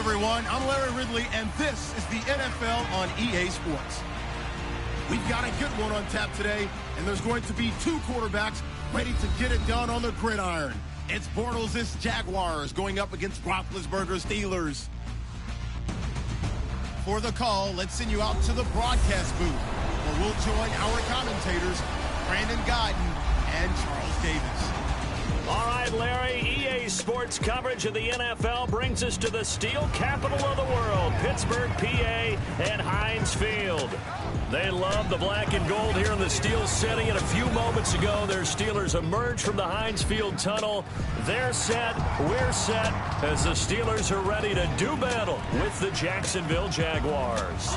everyone. I'm Larry Ridley, and this is the NFL on EA Sports. We've got a good one on tap today, and there's going to be two quarterbacks ready to get it done on the gridiron. It's Bortles' Jaguars going up against Roethlisberger's Steelers. For the call, let's send you out to the broadcast booth, where we'll join our commentators, Brandon Guyton and Charles Davis. All right, Larry, EA Sports coverage of the NFL brings us to the steel capital of the world, Pittsburgh, PA, and Heinz Field. They love the black and gold here in the Steel City, and a few moments ago, their Steelers emerged from the Heinz Field tunnel. They're set, we're set, as the Steelers are ready to do battle with the Jacksonville Jaguars.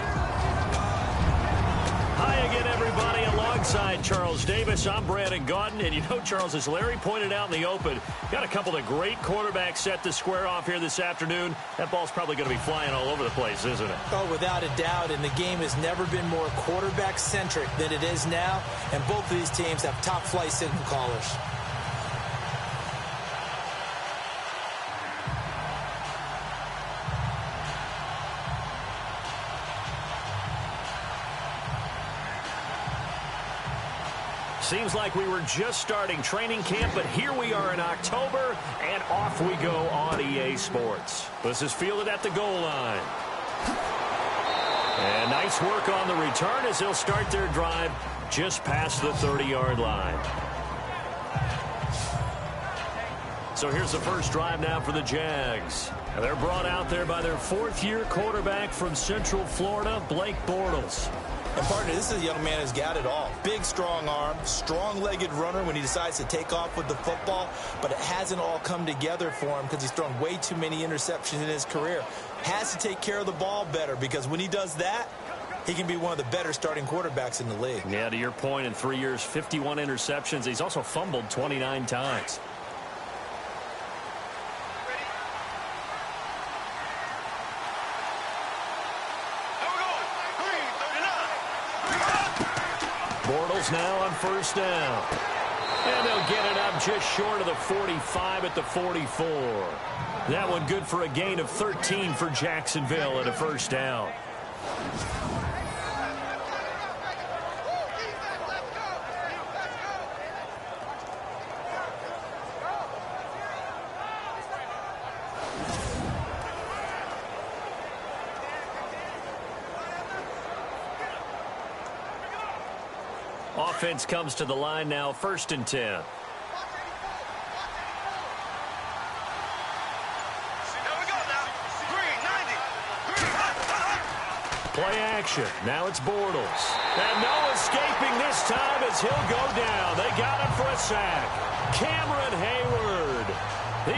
Hi again, everybody. Alongside Charles Davis, I'm Brandon Guyton. And you know, Charles, as Larry pointed out in the open, got a couple of great quarterbacks set to square off here this afternoon. That ball's probably going to be flying all over the place, isn't it? Oh, without a doubt. And the game has never been more quarterback-centric than it is now. And both of these teams have top-flight signal callers. Seems like we were just starting training camp, but here we are in October, and off we go on EA Sports. This is fielded at the goal line. And nice work on the return as they'll start their drive just past the 30-yard line. So here's the first drive now for the Jags. And they're brought out there by their fourth-year quarterback from Central Florida, Blake Bortles. And, partner, this is a young man who's got it all. Big, strong arm, strong-legged runner when he decides to take off with the football, but it hasn't all come together for him because he's thrown way too many interceptions in his career. Has to take care of the ball better because when he does that, he can be one of the better starting quarterbacks in the league. Yeah, to your point, in 3 years, 51 interceptions. He's also fumbled 29 times. Bortles now on first down. And they'll get it up just short of the 45 at the 44. That one good for a gain of 13 for Jacksonville at a first down. Offense comes to the line now, 1st and 10. Play action. Now it's Bortles. And no escaping this time as he'll go down. They got him for a sack. Cameron Hayward.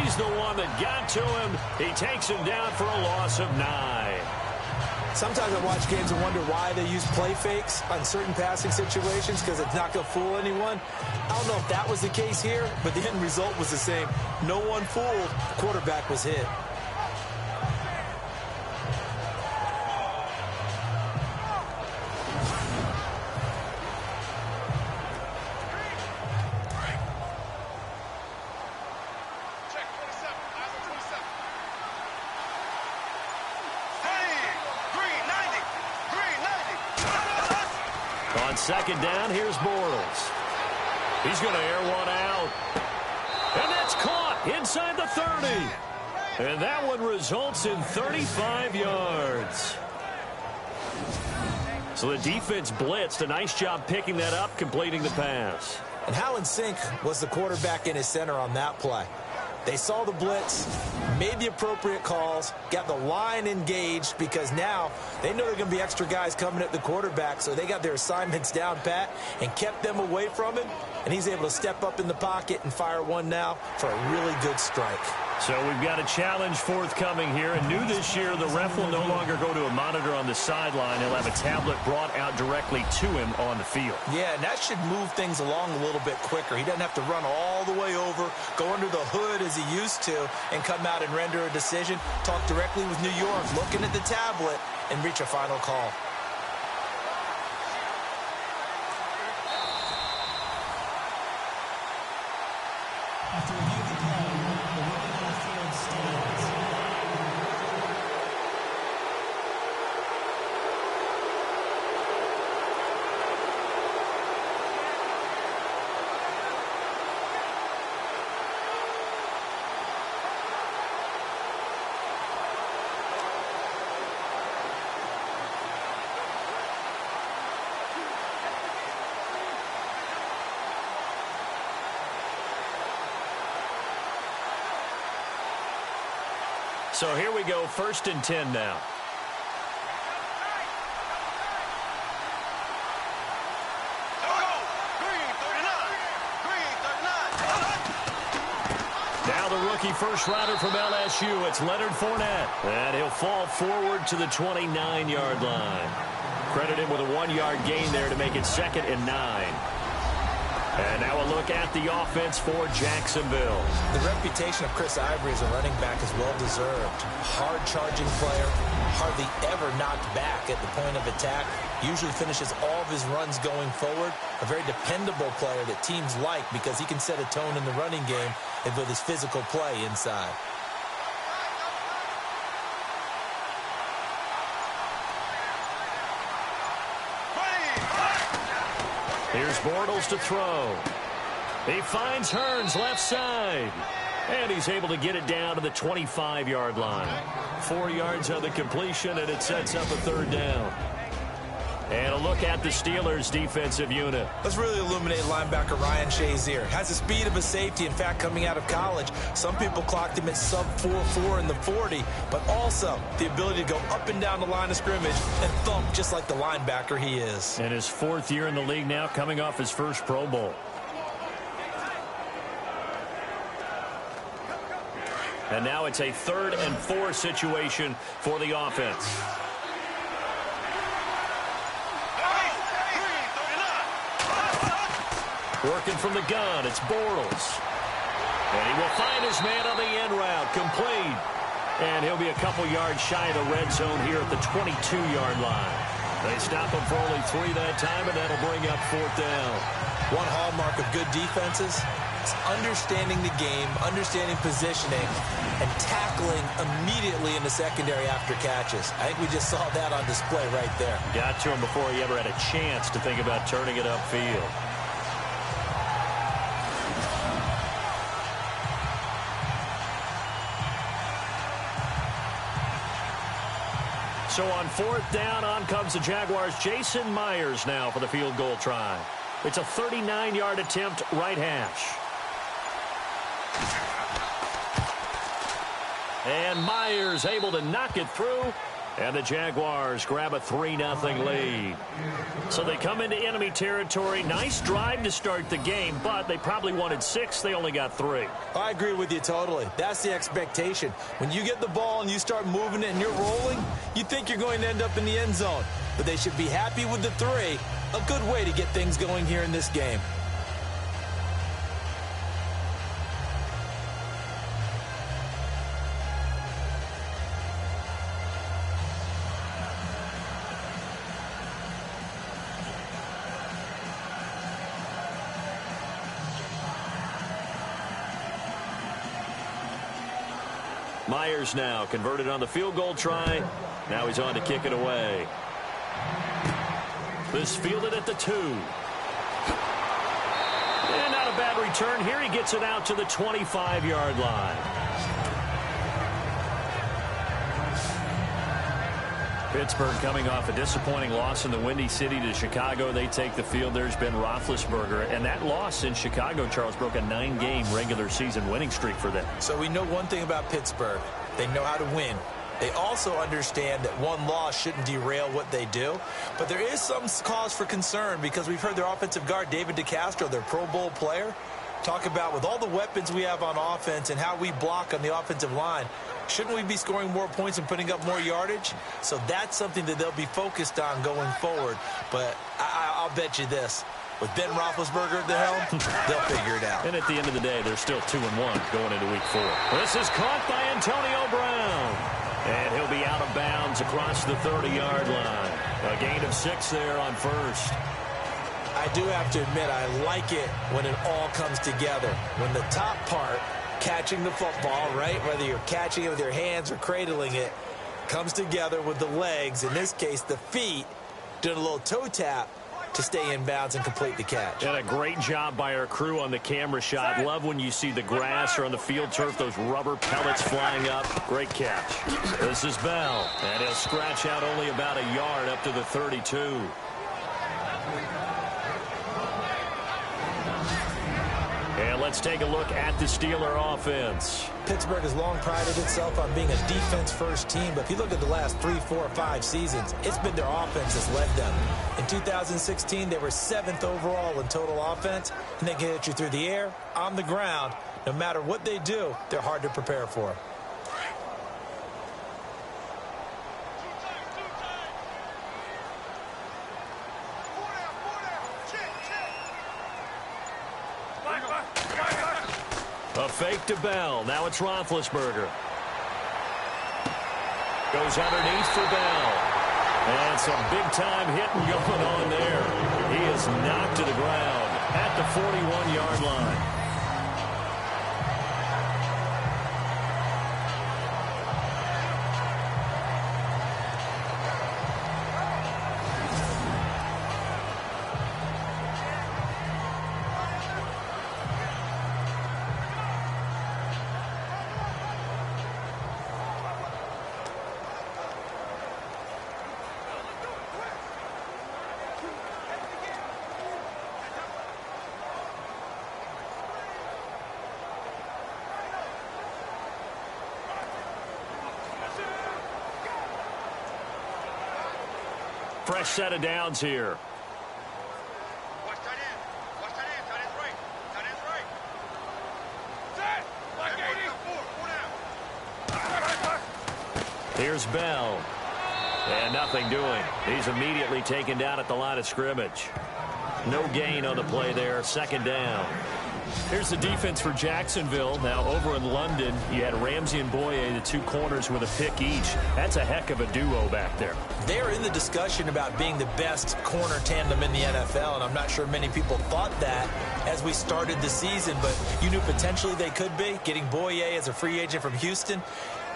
He's the one that got to him. He takes him down for a loss of 9. Sometimes I watch games and wonder why they use play fakes on certain passing situations because it's not going to fool anyone. I don't know if that was the case here, but the end result was the same. No one fooled. The quarterback was hit. On second down, here's Bortles. He's going to air one out. And that's caught inside the 30. And that one results in 35 yards. So the defense blitzed. A nice job picking that up, completing the pass. And Howland Sink was the quarterback in his center on that play. They saw the blitz, made the appropriate calls, got the line engaged because now they know there are going to be extra guys coming at the quarterback, so they got their assignments down pat and kept them away from him, and he's able to step up in the pocket and fire one now for a really good strike. So we've got a challenge forthcoming here, and new this year, the ref will no longer go to a monitor on the sideline. He'll have a tablet brought out directly to him on the field. Yeah, and that should move things along a little bit quicker. He doesn't have to run all the way over, go under the hood as he used to, and come out and render a decision. Talk directly with New York, looking at the tablet, and reach a final call. So here we go, 1st and 10 now. Now the rookie first-rounder from LSU, it's Leonard Fournette. And he'll fall forward to the 29-yard line. Credit him with a 1-yard gain there to make it 2nd and 9. And now a look at the offense for Jacksonville. The reputation of Chris Ivory as a running back is well-deserved. Hard-charging player, hardly ever knocked back at the point of attack. Usually finishes all of his runs going forward. A very dependable player that teams like because he can set a tone in the running game and with his physical play inside. Here's Bortles to throw. He finds Hearns left side. And he's able to get it down to the 25-yard line. 4 yards on the completion, and it sets up a 3rd down. And a look at the Steelers' defensive unit. Let's really illuminate linebacker Ryan Shazier. Has the speed of a safety. In fact, coming out of college, some people clocked him at sub 4.4 in the 40, but also the ability to go up and down the line of scrimmage and thump just like the linebacker he is. And his 4th year in the league now, coming off his first Pro Bowl. And now it's a 3rd and 4 situation for the offense. Working from the gun, it's Bortles. And he will find his man on the end route, complete. And he'll be a couple yards shy of the red zone here at the 22-yard line. They stop him for only 3 that time, and that'll bring up 4th down. One hallmark of good defenses is understanding the game, understanding positioning, and tackling immediately in the secondary after catches. I think we just saw that on display right there. Got to him before he ever had a chance to think about turning it upfield. So on 4th down, on comes the Jaguars. Jason Myers now for the field goal try. It's a 39-yard attempt, right hash. And Myers able to knock it through. And the Jaguars grab a 3-0 lead. So they come into enemy territory. Nice drive to start the game, but they probably wanted 6. They only got 3. I agree with you totally. That's the expectation. When you get the ball and you start moving it and you're rolling, you think you're going to end up in the end zone. But they should be happy with the 3. A good way to get things going here in this game. Myers now converted on the field goal try. Now he's on to kick it away. This fielded at the 2. And not a bad return. Here he gets it out to the 25-yard line. Pittsburgh coming off a disappointing loss in the Windy City to Chicago. They take the field. There's been Roethlisberger. And that loss in Chicago, Charles, broke a 9-game regular season winning streak for them. So we know one thing about Pittsburgh. They know how to win. They also understand that one loss shouldn't derail what they do. But there is some cause for concern because we've heard their offensive guard, David DeCastro, their Pro Bowl player, talk about with all the weapons we have on offense and how we block on the offensive line, shouldn't we be scoring more points and putting up more yardage? So that's something that they'll be focused on going forward. But I'll bet you this. With Ben Roethlisberger at the helm, they'll figure it out. And at the end of the day, they're still 2-1 going into week 4. This is caught by Antonio Brown. And he'll be out of bounds across the 30-yard line. A gain of 6 there on first. I do have to admit, I like it when it all comes together. When the top part, catching the football, right, whether you're catching it with your hands or cradling it, comes together with the legs, in this case the feet, doing a little toe tap to stay in bounds and complete the catch. And a great job by our crew on the camera shot. Love when you see the grass or on the field turf, those rubber pellets flying up. Great catch. This is Bell, and he'll scratch out only about a yard up to the 32. And let's take a look at the Steeler offense. Pittsburgh has long prided itself on being a defense-first team, but if you look at the last 3, 4, 5 seasons, it's been their offense that's led them. In 2016, they were 7th overall in total offense, and they can hit you through the air, on the ground. No matter what they do, they're hard to prepare for. A fake to Bell. Now it's Roethlisberger. Goes underneath for Bell. And some big-time hitting going on there. He is knocked to the ground at the 41-yard line. Fresh set of downs here. Watch tight end. Watch tight end. Tight end's right. Tight end's right. Set. Black 80. 4 down. Here's Bell. And nothing doing. He's immediately taken down at the line of scrimmage. No gain on the play there. Second down. Here's the defense for Jacksonville. Now over in London, you had Ramsey and Boye, the two corners with a pick each. That's a heck of a duo back there. They're in the discussion about being the best corner tandem in the NFL, and I'm not sure many people thought that as we started the season, but you knew potentially they could be. Getting Boye as a free agent from Houston,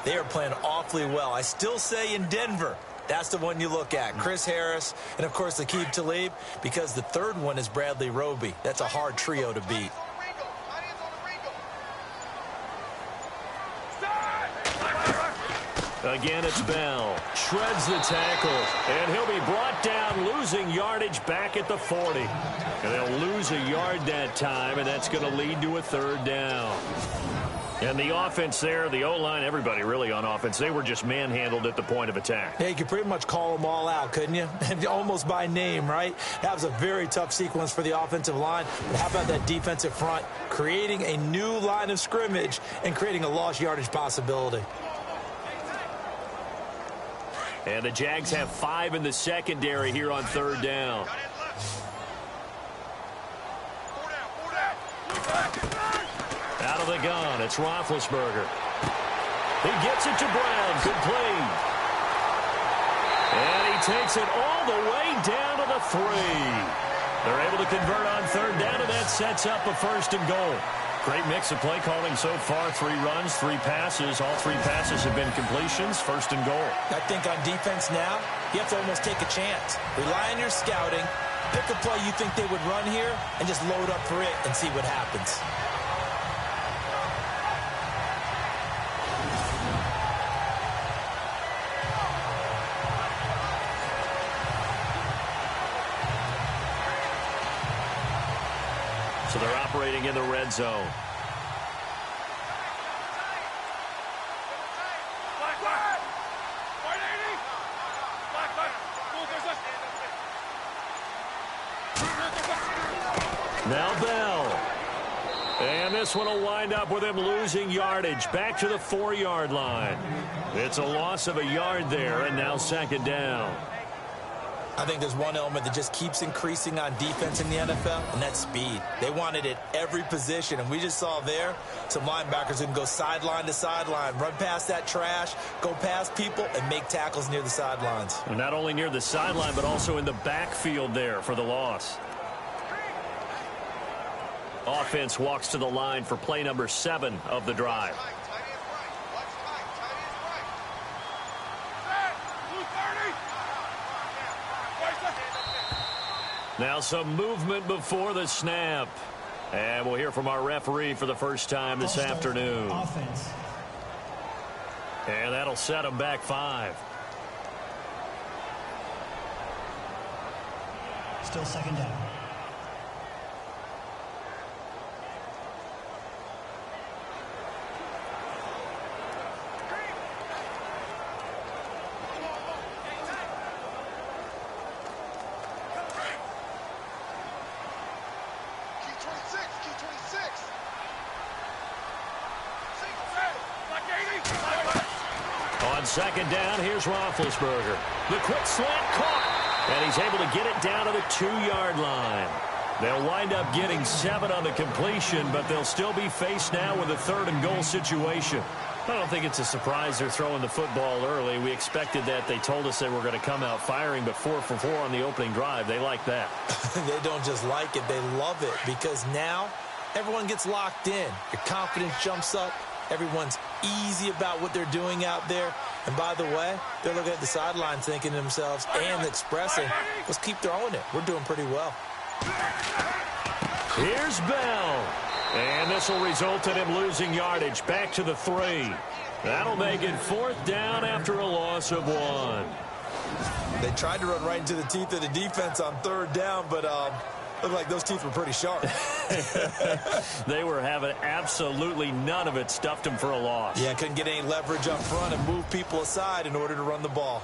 they are playing awfully well. I still say in Denver, that's the one you look at. Chris Harris and, of course, Aqib Talib, because the third one is Bradley Roby. That's a hard trio to beat. Again, it's Bell. Shreds the tackle. And he'll be brought down, losing yardage back at the 40. And they'll lose a yard that time, and that's going to lead to a third down. And the offense there, the O-line, everybody really on offense, they were just manhandled at the point of attack. Yeah, you could pretty much call them all out, couldn't you? Almost by name, right? That was a very tough sequence for the offensive line. But how about that defensive front, creating a new line of scrimmage and creating a lost yardage possibility? And the Jags have 5 in the secondary here on third down. Out of the gun, it's Roethlisberger. He gets it to Brown. Good play. And he takes it all the way down to the 3. They're able to convert on third down, and that sets up a first and goal. Great mix of play calling so far. 3 runs, 3 passes. All 3 passes have been completions. First and goal. I think on defense now, you have to almost take a chance. Rely on your scouting. Pick a play you think they would run here and just load up for it and see what happens. So they're operating in the red zone. Now Bell. And this one will wind up with him losing yardage back to the 4-yard line. It's a loss of a yard there, and now second down. I think there's one element that just keeps increasing on defense in the NFL, and that's speed. They want it at every position, and we just saw there some linebackers who can go sideline to sideline, run past that trash, go past people, and make tackles near the sidelines. And not only near the sideline, but also in the backfield there for the loss. Offense walks to the line for play number 7 of the drive. Now some movement before the snap. And we'll hear from our referee for the first time this afternoon. Offense. And that'll set them back 5. Still second down. On second down, here's Roethlisberger. The quick slant caught, and he's able to get it down to the 2-yard line. They'll wind up getting 7 on the completion, but they'll still be faced now with a 3rd-and-goal situation. I don't think it's a surprise they're throwing the football early. We expected that. They told us they were going to come out firing, but 4 for 4 on the opening drive. They like that. They don't just like it, they love it, because now everyone gets locked in. Your confidence jumps up. Everyone's easy about what they're doing out there. And by the way, they're looking at the sideline thinking to themselves and expressing, let's keep throwing it. We're doing pretty well. Here's Bell. And this will result in him losing yardage back to the 3. That'll make it 4th down after a loss of 1. They tried to run right into the teeth of the defense on 3rd down, but looked like those teeth were pretty sharp. They were having absolutely none of it. Stuffed them for a loss. Yeah, couldn't get any leverage up front and move people aside in order to run the ball.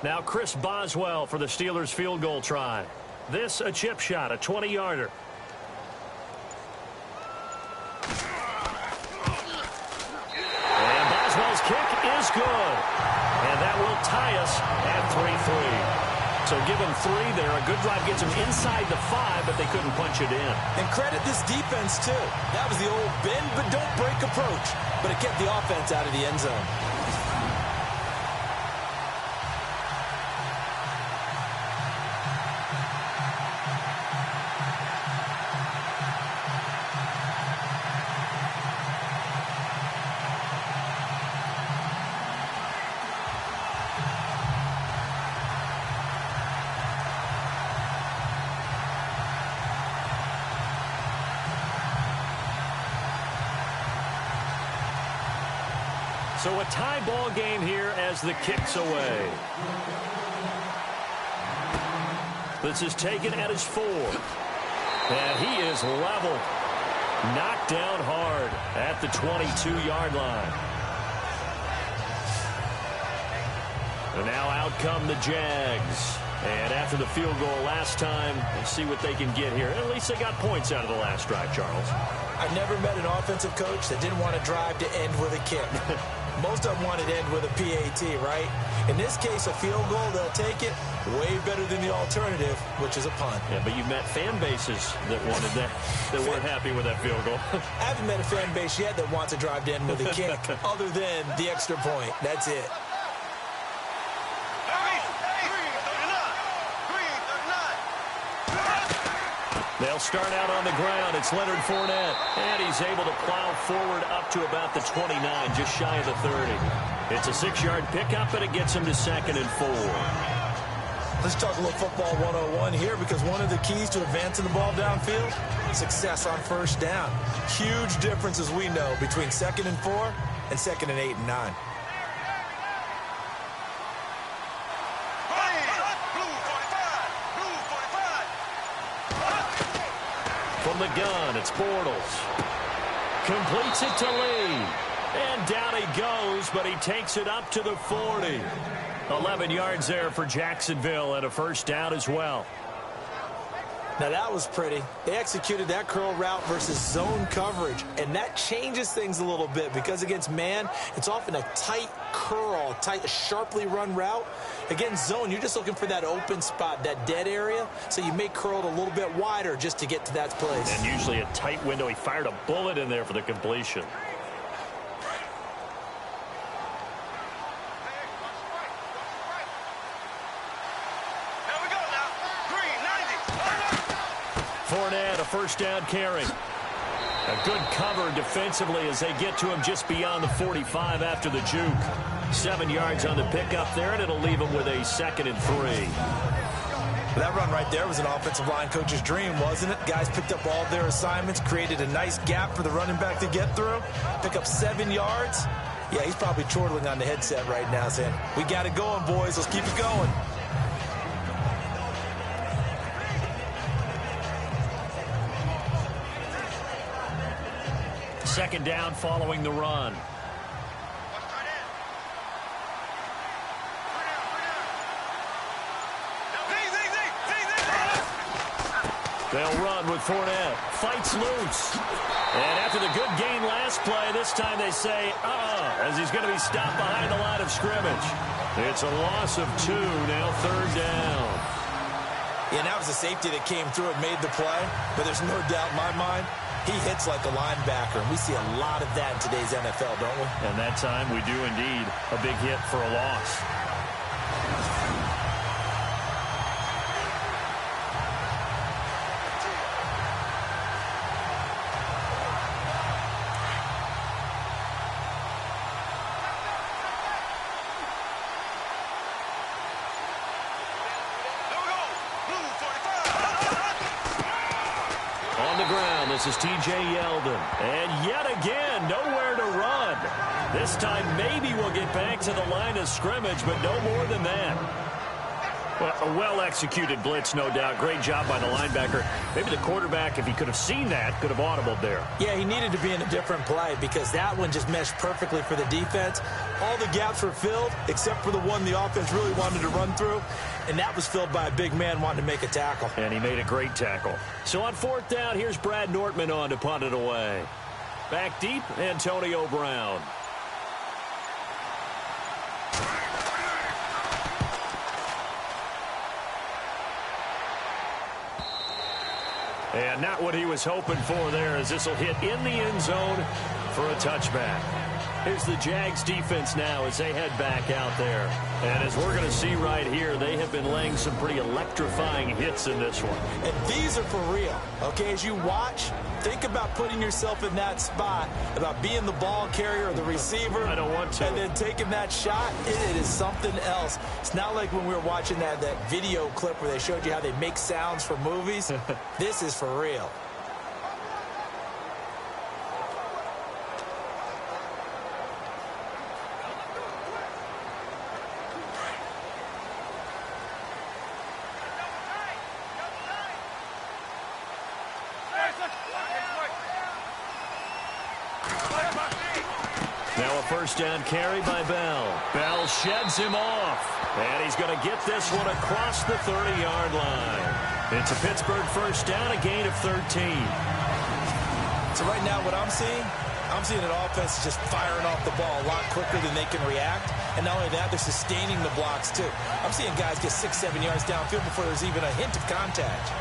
Now Chris Boswell for the Steelers field goal try. This a chip shot, a 20-yarder. And Boswell's kick is good. And that will tie us at 3-3. So give them 3 there. A good drive gets them inside the 5, but they couldn't punch it in. And credit this defense, too. That was the old bend but don't break approach. But it kept the offense out of the end zone. So a tie ball game here as the kick's away. This is taken at his 4. And he is leveled. Knocked down hard at the 22-yard line. And now out come the Jags. And after the field goal last time, we'll see what they can get here. At least they got points out of the last drive, Charles. I've never met an offensive coach that didn't want to drive to end with a kick. Most of them wanted to end with a PAT, right? In this case, a field goal, they'll take it way better than the alternative, which is a punt. Yeah, but you've met fan bases that wanted that, that weren't happy with that field goal. I haven't met a fan base yet that wants to drive to end with a kick other than the extra point. That's it. They'll start out on the ground. It's Leonard Fournette. And he's able to plow forward up to about the 29, just shy of the 30. It's a 6-yard pickup, and it gets him to 2nd and 4. Let's talk a little football 101 here, because one of the keys to advancing the ball downfield, success on 1st down. Huge difference, as we know, between 2nd and 4 and 2nd and 8 and 9. From the gun, it's Bortles. Completes it to Lee. And down he goes, but he takes it up to the 40. 11 yards there for Jacksonville, and a 1st down as well. Now that was pretty. They executed that curl route versus zone coverage, and that changes things a little bit, because against man, it's often a tight curl, tight, sharply run route. Against zone, you're just looking for that open spot, that dead area, so you may curl it a little bit wider just to get to that place. And usually a tight window. He fired a bullet in there for the completion. Fournette, a 1st down carry. A good cover defensively as they get to him just beyond the 45 after the juke. 7 yards on the pickup there, and it'll leave him with a 2nd and 3. That run right there was an offensive line coach's dream, wasn't it? Guys picked up all their assignments, created a nice gap for the running back to get through, pick up 7 yards. Yeah, he's probably chortling on the headset right now saying, we got it going, boys. Let's keep it going. Second down following the run. They'll run with Fournette. Fights loose. And after the good gain last play, this time they say, as he's going to be stopped behind the line of scrimmage. It's a loss of 2, now 3rd down. Yeah, that was a safety that came through and made the play, but there's no doubt in my mind, he hits like a linebacker, and we see a lot of that in today's NFL, don't we? And that time we do indeed a big hit for a loss. This is T.J. Yeldon. And yet again, nowhere to run. This time maybe we'll get back to the line of scrimmage, but no more than that. Well, a well-executed blitz, no doubt. Great job by the linebacker. Maybe the quarterback, if he could have seen that, could have audibled there. Yeah, he needed to be in a different play because that one just meshed perfectly for the defense. All the gaps were filled except for the one the offense really wanted to run through, and that was filled by a big man wanting to make a tackle. And he made a great tackle. So on 4th down, here's Brad Nortman on to punt it away. Back deep, Antonio Brown. And not what he was hoping for there, as this will hit in the end zone for a touchback. Here's the Jags defense now as they head back out there. And as we're going to see right here, they have been laying some pretty electrifying hits in this one. And these are for real. Okay, as you watch, think about putting yourself in that spot, about being the ball carrier or the receiver. I don't want to. And then taking that shot, it is something else. It's not like when we were watching that video clip where they showed you how they make sounds for movies. This is for real. Now a first down carry by Bell. Bell sheds him off. And he's going to get this one across the 30-yard line. It's a Pittsburgh first down, a gain of 13. So right now what I'm seeing an offense just firing off the ball a lot quicker than they can react. And not only that, they're sustaining the blocks too. I'm seeing guys get 6-7 yards downfield before there's even a hint of contact.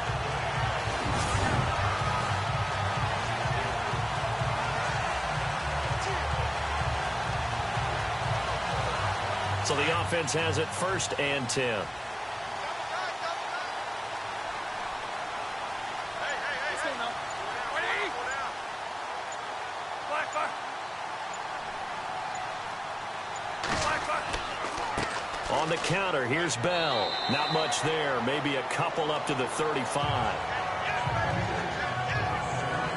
So the offense has it 1st and 10. On the counter, here's Bell. Not much there. Maybe a couple up to the 35.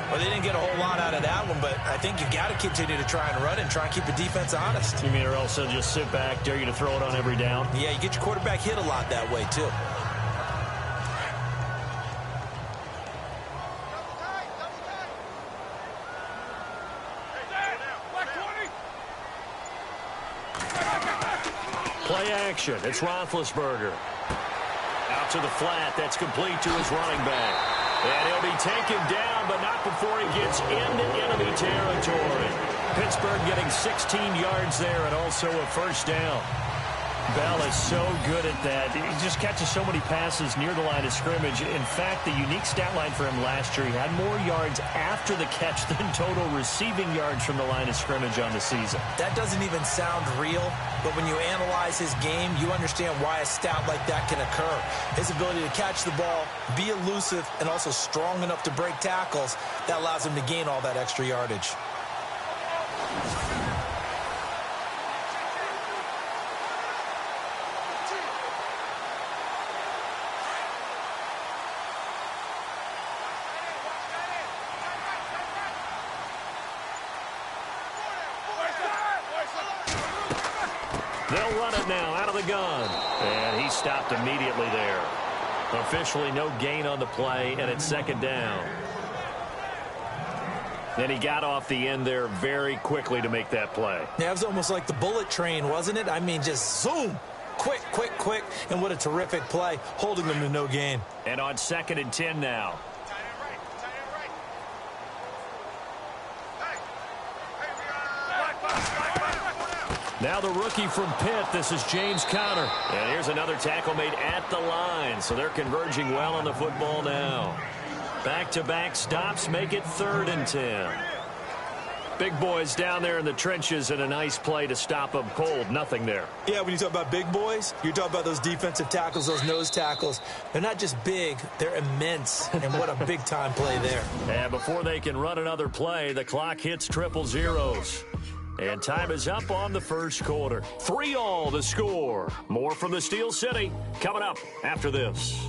Well, they didn't get a whole lot out of that one, but I think you got to continue to try and run and try and keep the defense honest. You mean or else they'll just sit back, dare you to throw it on every down? Yeah, you get your quarterback hit a lot that way, too. Play action. It's Roethlisberger. Out to the flat. That's complete to his running back. And he'll be taken down, but not before he gets into enemy territory. Pittsburgh getting 16 yards there and also a first down. Bell is so good at that. He just catches so many passes near the line of scrimmage. In fact, the unique stat line for him last year, he had more yards after the catch than total receiving yards from the line of scrimmage on the season. That doesn't even sound real, but when you analyze his game, you understand why a stat like that can occur. His ability to catch the ball, be elusive, and also strong enough to break tackles, that allows him to gain all that extra yardage. They'll run it now out of the gun. And he stopped immediately there. Officially no gain on the play, and it's 2nd down. And he got off the end there very quickly to make that play. Yeah, it was almost like the bullet train, wasn't it? I mean, just zoom. Quick, quick, quick. And what a terrific play, holding them to no gain. And on 2nd and 10 now. Now the rookie from Pitt, this is James Conner. And here's another tackle made at the line, so they're converging well on the football now. Back-to-back stops make it 3rd and 10. Big boys down there in the trenches, and a nice play to stop them cold. Nothing there. Yeah, when you talk about big boys, you're talking about those defensive tackles, those nose tackles. They're not just big, they're immense. And what a big-time play there. And before they can run another play, the clock hits 000. And time is up on the first quarter. 3-all the score. More from the Steel City coming up after this.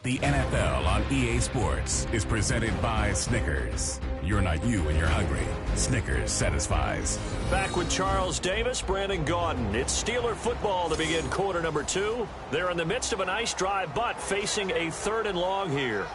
The NFL on EA Sports is presented by Snickers. You're not you when you're hungry. Snickers satisfies. Back with Charles Davis, Brandon Gaudin. It's Steeler football to begin quarter number 2. They're in the midst of a nice drive, but facing a 3rd and long here.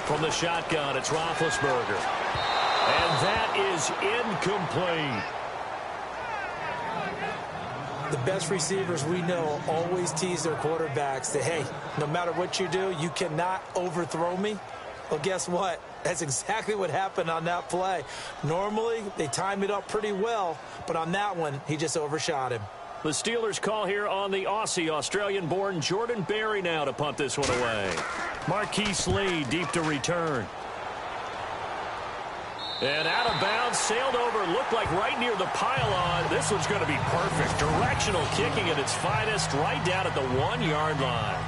From the shotgun, it's Roethlisberger. And that is incomplete. The best receivers we know always tease their quarterbacks that, hey, no matter what you do, you cannot overthrow me. Well, guess what? That's exactly what happened on that play. Normally, they time it up pretty well, but on that one, he just overshot him. The Steelers call here on the Aussie, Australian-born Jordan Berry now to punt this one away. Marquise Lee deep to return. And out of bounds, sailed over, looked like right near the pylon. This one's going to be perfect. Directional kicking at its finest, right down at the 1-yard line.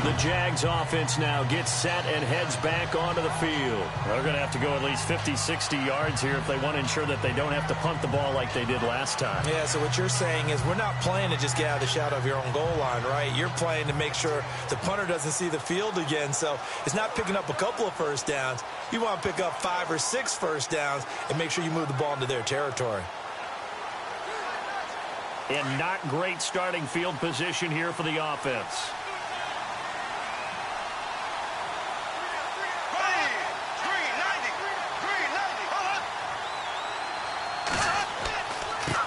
The Jags offense now gets set and heads back onto the field. They're going to have to go at least 50, 60 yards here if they want to ensure that they don't have to punt the ball like they did last time. Yeah, so what you're saying is we're not playing to just get out of the shadow of your own goal line, right? You're playing to make sure the punter doesn't see the field again. So it's not picking up a couple of first downs. You want to pick up 5 or 6 first downs and make sure you move the ball into their territory. And not great starting field position here for the offense.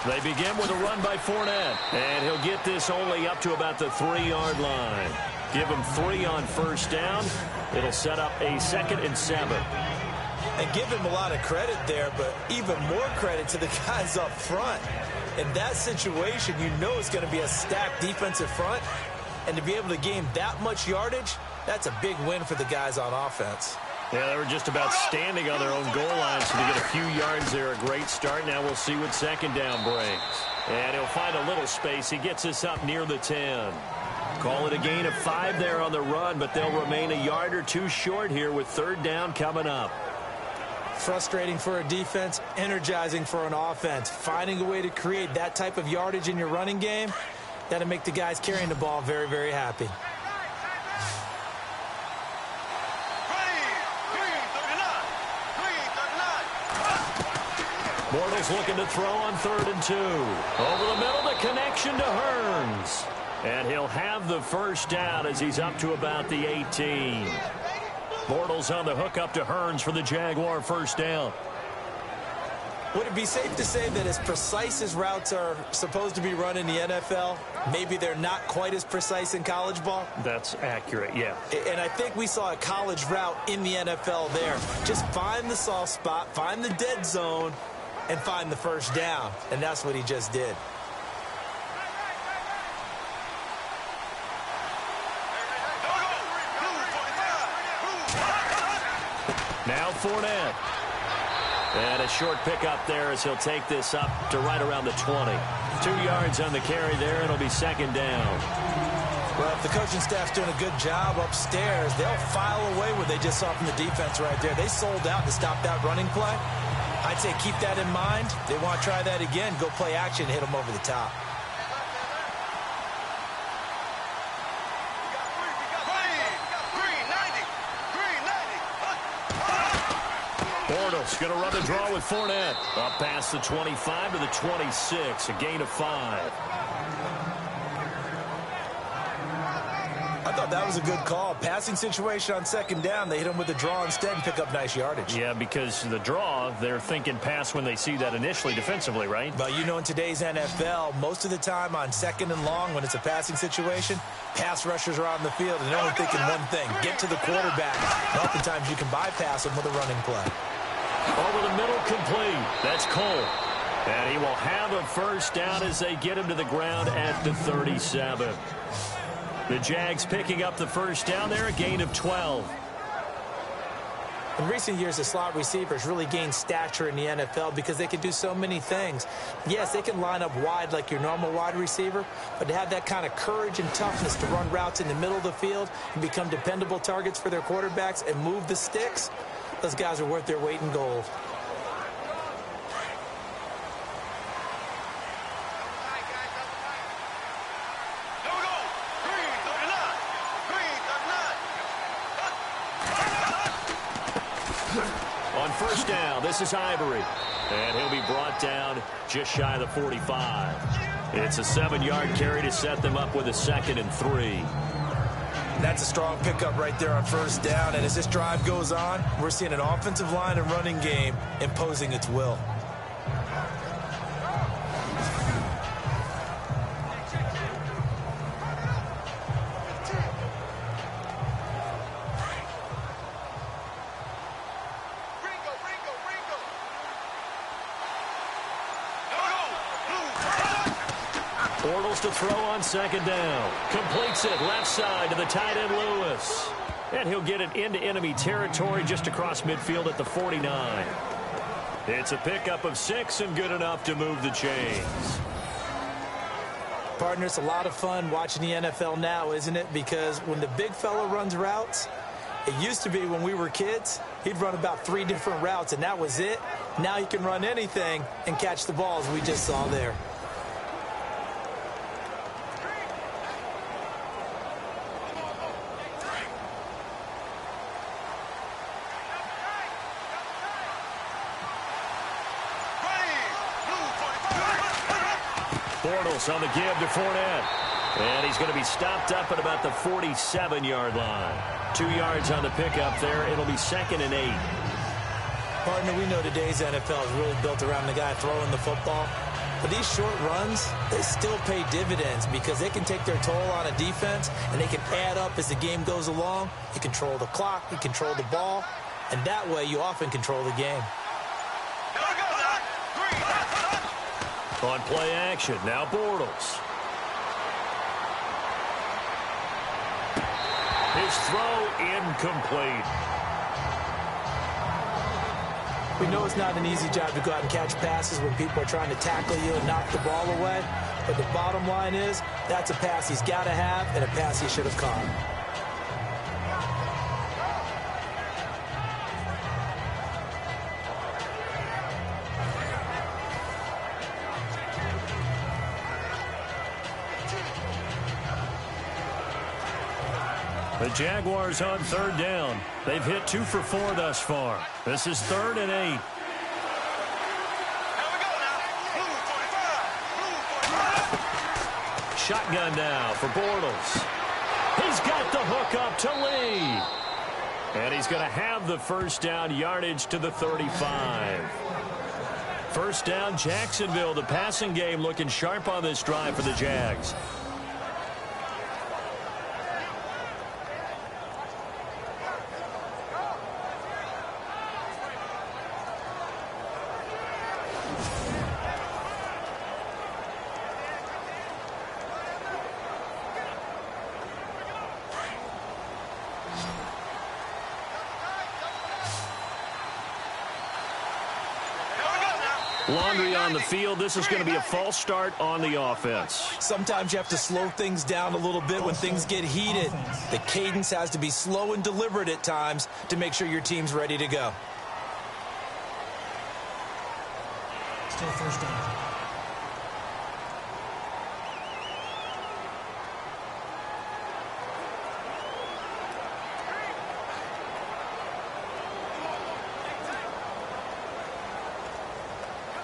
They begin with a run by Fournette, and he'll get this only up to about the 3-yard line. Give him 3 on first down. It'll set up a 2nd and 7. And give him a lot of credit there, but even more credit to the guys up front. In that situation, you know it's going to be a stacked defensive front, and to be able to gain that much yardage, that's a big win for the guys on offense. Yeah, they were just about standing on their own goal line, so to get a few yards there, a great start. Now we'll see what 2nd down brings. And he'll find a little space. He gets us up near the 10. Call it a gain of 5 there on the run, but they'll remain a yard or 2 short here with 3rd down coming up. Frustrating for a defense, energizing for an offense. Finding a way to create that type of yardage in your running game, that'll make the guys carrying the ball very, very happy. Bortles looking to throw on 3rd and 2. Over the middle, the connection to Hearns. And he'll have the first down as he's up to about the 18. Bortles on the hook up to Hearns for the Jaguar first down. Would it be safe to say that as precise as routes are supposed to be run in the NFL, maybe they're not quite as precise in college ball? That's accurate, yeah. And I think we saw a college route in the NFL there. Just find the soft spot, find the dead zone, and find the first down. And that's what he just did. Now Fournette. And a short pickup there as he'll take this up to right around the 20. 2 yards on the carry there. It'll be 2nd down. Well, if the coaching staff's doing a good job upstairs, they'll file away what they just saw from the defense right there. They sold out to stop that running play. I'd say keep that in mind. They want to try that again. Go play action, hit them over the top. Bortles going to run the draw with Fournette. Up past the 25 to the 26, a gain of 5. I thought that was a good call. Passing situation on second down. They hit him with the draw instead and pick up nice yardage. Yeah, because the draw, they're thinking pass when they see that initially defensively, right? But you know, in today's NFL, most of the time on second and long when it's a passing situation, pass rushers are on the field and they're only thinking one thing, get to the quarterback. And oftentimes you can bypass them with a running play. Over the middle, complete. That's Cole. And he will have a first down as they get him to the ground at the 37. The Jags picking up the first down there, a gain of 12. In recent years, the slot receivers really gained stature in the NFL because they can do so many things. Yes, they can line up wide like your normal wide receiver, but to have that kind of courage and toughness to run routes in the middle of the field and become dependable targets for their quarterbacks and move the sticks, those guys are worth their weight in gold. On first down, this is Ivory. And he'll be brought down just shy of the 45. It's a 7-yard carry to set them up with a 2nd and 3. That's a strong pickup right there on first down. And as this drive goes on, we're seeing an offensive line and running game imposing its will. Bortles to throw on second down. Completes it left side to the tight end Lewis. And he'll get it into enemy territory just across midfield at the 49. It's a pickup of 6 and good enough to move the chains. Partner, it's a lot of fun watching the NFL now, isn't it? Because when the big fella runs routes, it used to be when we were kids, he'd run about 3 different routes, and that was it. Now he can run anything and catch the balls we just saw there. Bortles on the give to Fournette. And he's going to be stopped up at about the 47-yard line. 2 yards on the pickup there. It'll be 2nd and 8. Partner, we know today's NFL is really built around the guy throwing the football. But these short runs, they still pay dividends because they can take their toll on a defense and they can add up as the game goes along. You control the clock, you control the ball, and that way you often control the game. On play action, now Bortles. His throw incomplete. We know it's not an easy job to go out and catch passes when people are trying to tackle you and knock the ball away. But the bottom line is, that's a pass he's got to have and a pass he should have caught. The Jaguars on 3rd down. They've hit 2 for 4 thus far. This is 3rd and 8. Shotgun now for Bortles. He's got the hook up to Lee. And he's going to have the first down, yardage to the 35. First down, Jacksonville. The passing game looking sharp on this drive for the Jags. Laundry on the field. This is going to be a false start on the offense. Sometimes you have to slow things down a little bit when things get heated. The cadence has to be slow and deliberate at times to make sure your team's ready to go. Still first down.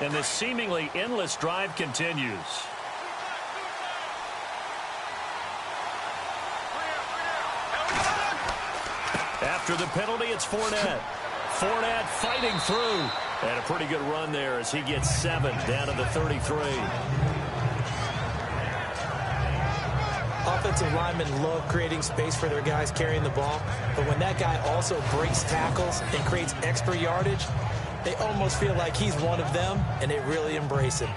And this seemingly endless drive continues. After the penalty, it's Fournette. Fournette fighting through. And a pretty good run there as he gets 7 down to the 33. Offensive linemen love creating space for their guys carrying the ball. But when that guy also breaks tackles and creates extra yardage, they almost feel like he's one of them, and they really embrace him.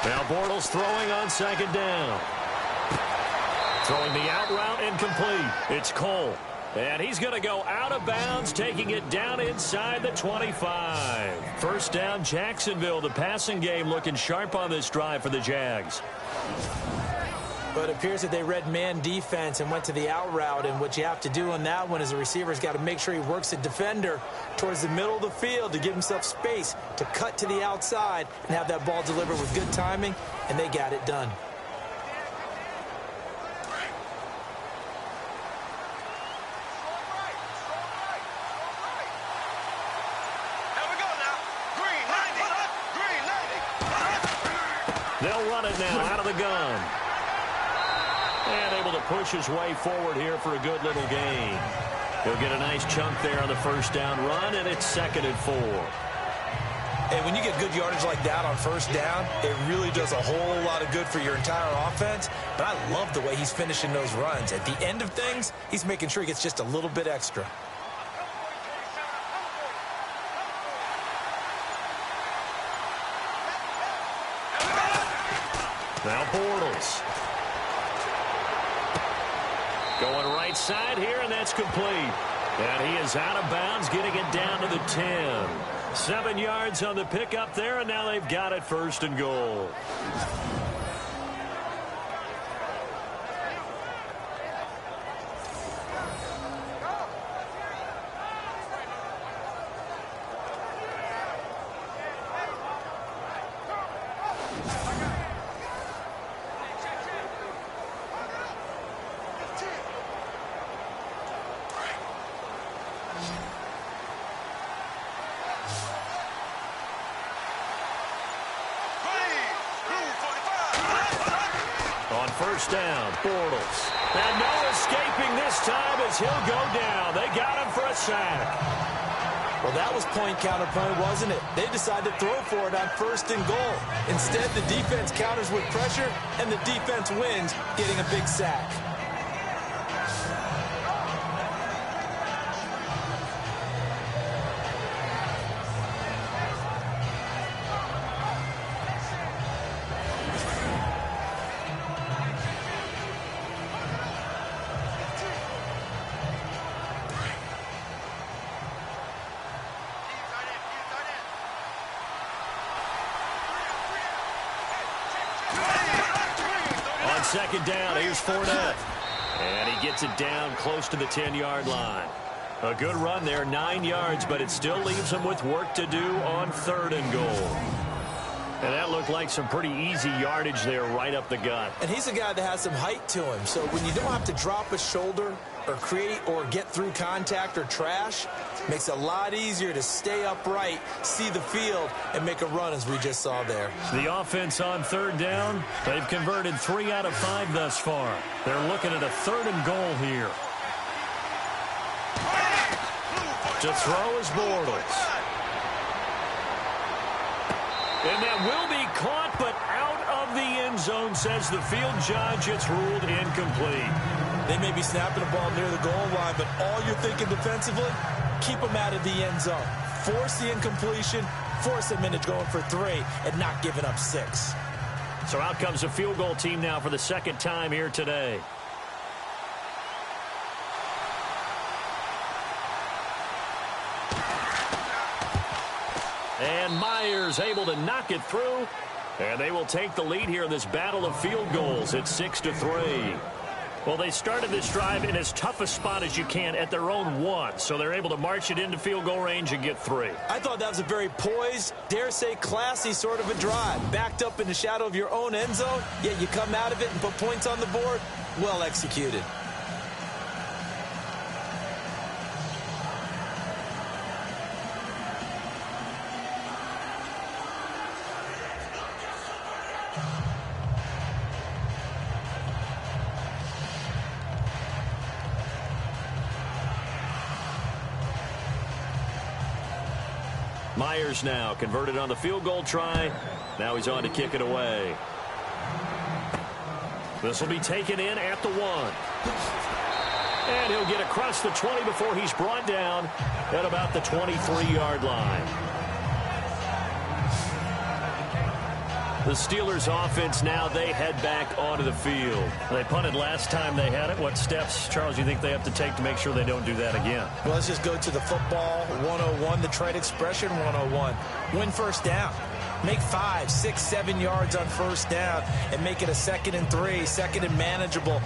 Now Bortles throwing on second down. Throwing the out route incomplete. It's Cole. And he's going to go out of bounds, taking it down inside the 25. First down, Jacksonville. The passing game looking sharp on this drive for the Jags. But it appears that they read man defense and went to the out route. And what you have to do on that one is the receiver's got to make sure he works the defender towards the middle of the field to give himself space to cut to the outside and have that ball delivered with good timing, and they got it done. They'll run it now out of the gun. And able to push his way forward here for a good little gain. He'll get a nice chunk there on the first down run, and it's 2nd and 4. And when you get good yardage like that on first down, it really does a whole lot of good for your entire offense. But I love the way he's finishing those runs. At the end of things, he's making sure he gets just a little bit extra. Now Bortles. Going right side here, and that's complete. And he is out of bounds, getting it down to the 10. 7 yards on the pickup there, and now they've got it 1st and goal. First down, Bortles. And no escaping this time as he'll go down. They got him for a sack. Well, that was point counterpoint, wasn't it? They decided to throw for it on 1st and goal. Instead, the defense counters with pressure, and the defense wins, getting a big sack. Second down, here's Fournette. And he gets it down close to the 10-yard line. A good run there, 9 yards, but it still leaves him with work to do on 3rd and goal. And that looked like some pretty easy yardage there right up the gut. And he's a guy that has some height to him, so when you don't have to drop a shoulder or create or get through contact or trash, makes it a lot easier to stay upright, see the field, and make a run as we just saw there. The offense on 3rd down, they've converted 3 out of 5 thus far. They're looking at a 3rd and goal here. To throw is Bortles. And that will be caught, but out of the end zone, says the field judge. It's ruled incomplete. They may be snapping the ball near the goal line, but all you're thinking defensively, keep them out of the end zone. Force the incompletion, force them into going for 3, and not giving up 6. So out comes a field goal team now for the 2nd time here today. And Myers able to knock it through. And they will take the lead here in this battle of field goals. It's 6-3. Well, they started this drive in as tough a spot as you can at their own 1, so they're able to march it into field goal range and get 3. I thought that was a very poised, dare say classy sort of a drive. Backed up in the shadow of your own end zone, yet you come out of it and put points on the board. Well executed. Myers now converted on the field goal try. Now he's on to kick it away. This will be taken in at the 1. And he'll get across the 20 before he's brought down at about the 23-yard line. The Steelers offense now, they head back onto the field. They punted last time they had it. What steps, Charles, you think they have to take to make sure they don't do that again? Well, let's just go to the football 101, the trade expression 101. Win first down. Make 5, 6, 7 yards on first down and make it a 2nd and 3, 2nd and manageable.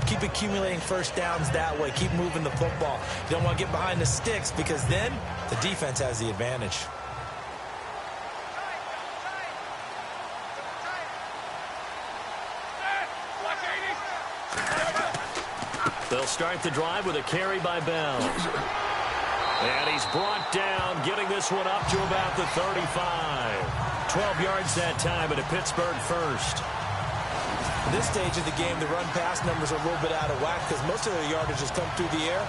Keep accumulating first downs that way. Keep moving the football. You don't want to get behind the sticks because then the defense has the advantage. They'll start the drive with a carry by Bell. And he's brought down, getting this one up to about the 35. 12 yards that time at a Pittsburgh first. At this stage of the game, the run-pass numbers are a little bit out of whack because most of their yardage has come through the air.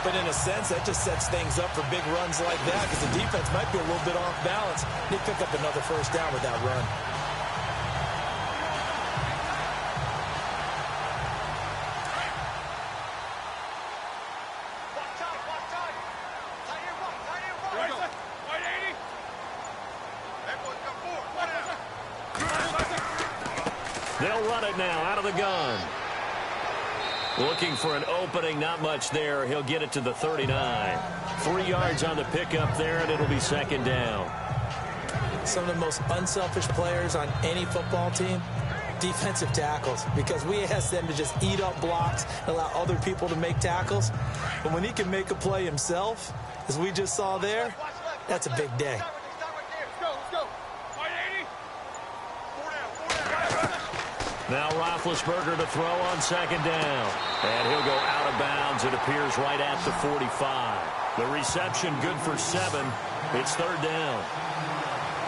But in a sense, that just sets things up for big runs like that because the defense might be a little bit off balance. They pick up another first down with that run. They'll run it now out of the gun. Looking for an opening, not much there. He'll get it to the 39. 3 yards on the pickup there, and it'll be 2nd down. Some of the most unselfish players on any football team, defensive tackles, because we ask them to just eat up blocks and allow other people to make tackles. But when he can make a play himself, as we just saw there, that's a big day. Now Roethlisberger to throw on 2nd down. And he'll go out of bounds. It appears right at the 45. The reception good for 7. It's 3rd down.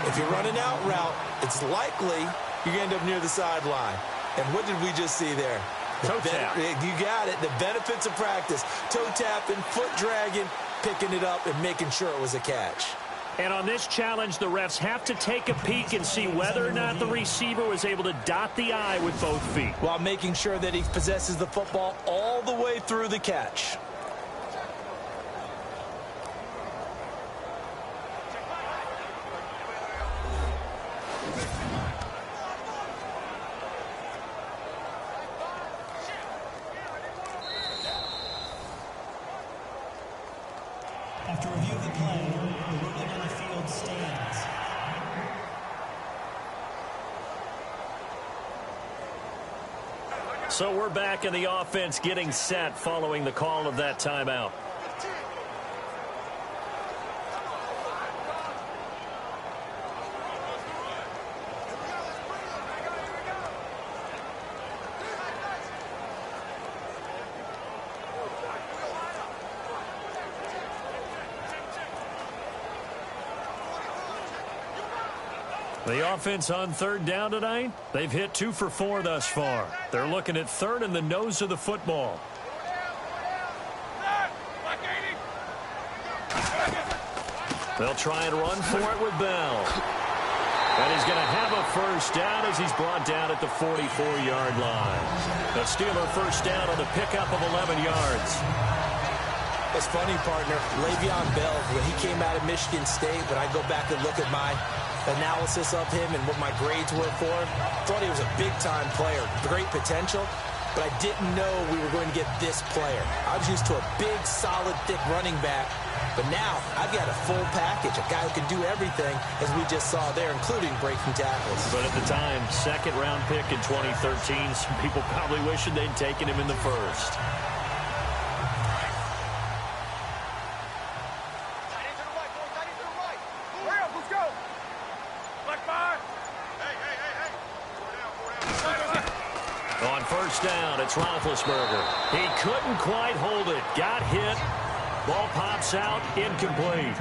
If you're running out route, it's likely you're going to end up near the sideline. And what did we just see there? Toe tap. You got it. The benefits of practice. Toe tapping, foot dragging, picking it up, and making sure it was a catch. And on this challenge, the refs have to take a peek and see whether or not the receiver was able to dot the I with both feet, while making sure that he possesses the football all the way through the catch. After review of the play, the ruling on the field stands. So we're back in the offense getting set following the call of that timeout. The offense on 3rd down tonight, they've hit 2 for 4 thus far. They're looking at 3rd and the nose of the football. They'll try and run for it with Bell. And he's going to have a first down as he's brought down at the 44-yard line. The Steeler first down on the pickup of 11 yards. It's funny, partner. Le'Veon Bell, when he came out of Michigan State, when I go back and look at my analysis of him and what my grades were for him, thought he was a big-time player, great potential, but I didn't know we were going to get this player. I was used to a big, solid, thick running back. But now I've got a full package, a guy who can do everything, as we just saw there, including breaking tackles. But at the time, second-round pick in 2013, some people probably wishing they'd taken him in the first. On first down, it's Roethlisberger. He couldn't quite hold it. Got hit. Ball pops out, incomplete.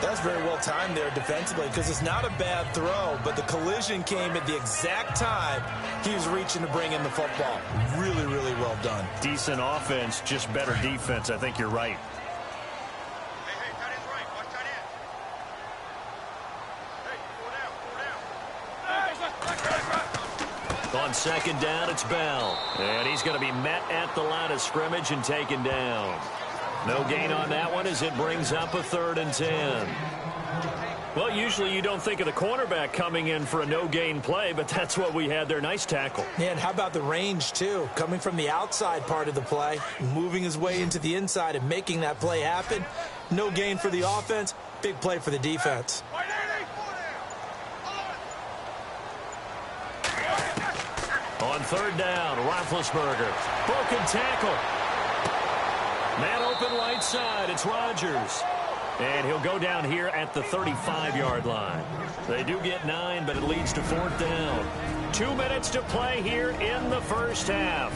That's very well timed there defensively because it's not a bad throw, but the collision came at the exact time he was reaching to bring in the football. Really, really well done. Decent offense, just better defense. I think you're right. Hey, tight end's right. Watch tight end. Hey, pull down. On second down, it's Bell. And he's going to be met at the line of scrimmage and taken down. No gain on that one as it brings up a 3rd and 10. Well, usually you don't think of the cornerback coming in for a no-gain play, but that's what we had there. Nice tackle. Yeah, and how about the range, too? Coming from the outside part of the play, moving his way into the inside and making that play happen. No gain for the offense, big play for the defense. On 3rd down, Roethlisberger. Broken tackle. Man open right side. It's Rodgers. And he'll go down here at the 35-yard line. They do get 9, but it leads to 4th down. 2 minutes to play here in the first half.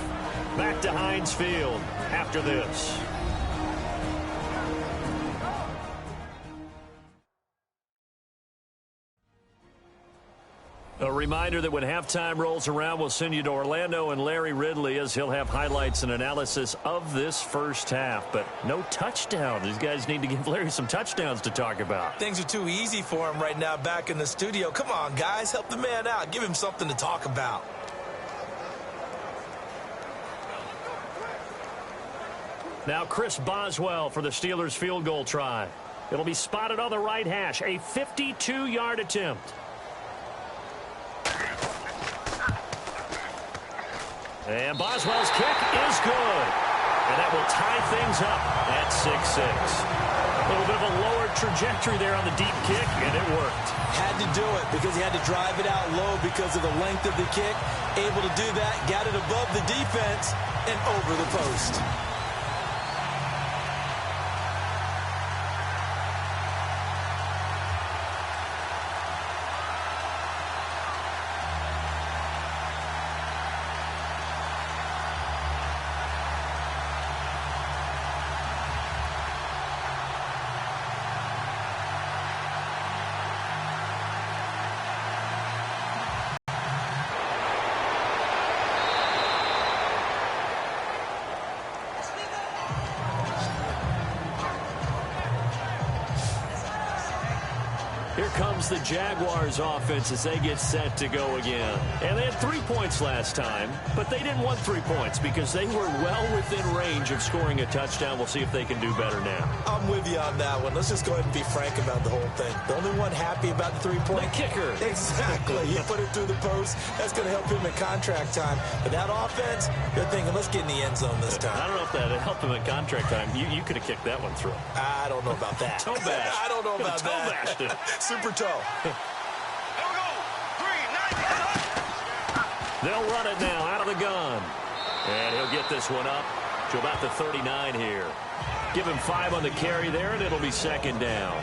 Back to Heinz Field after this. A reminder that when halftime rolls around, we'll send you to Orlando and Larry Ridley as he'll have highlights and analysis of this first half. But no touchdown. These guys need to give Larry some touchdowns to talk about. Things are too easy for him right now back in the studio. Come on, guys. Help the man out. Give him something to talk about. Now Chris Boswell for the Steelers field goal try. It'll be spotted on the right hash. A 52-yard attempt. And Boswell's kick is good. And that will tie things up at 6-6. A little bit of a lower trajectory there on the deep kick, and it worked. Had to do it because he had to drive it out low because of the length of the kick. Able to do that, got it above the defense and over the post. Here comes the Jaguars offense as they get set to go again. And they had 3 points last time, but they didn't want 3 points because they were well within range of scoring a touchdown. We'll see if they can do better now. I'm with you on that one. Let's just go ahead and be frank about the whole thing. The only one happy about the 3-point kicker. Exactly. He put it through the post. That's going to help him in contract time. But that offense, they're thinking, let's get in the end zone this time. I don't know if that helped him in contract time. You could have kicked that one through. I don't know about that. Toe bash. I don't know about toe that. Bashed it. Super toe. They'll run it now out of the gun. And he'll get this one up to about the 39 here. Give him 5 on the carry there, and it'll be 2nd down.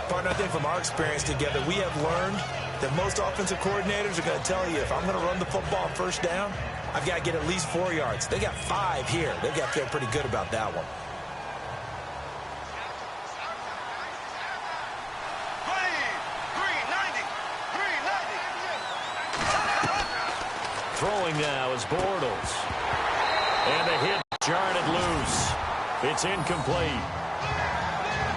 Partner, I think from our experience together, we have learned that most offensive coordinators are going to tell you, if I'm going to run the football on first down, I've got to get at least 4 yards. They got 5 here. They've got to feel pretty good about that one. Throwing now is Bortles. And the hit jarred it loose. It's incomplete.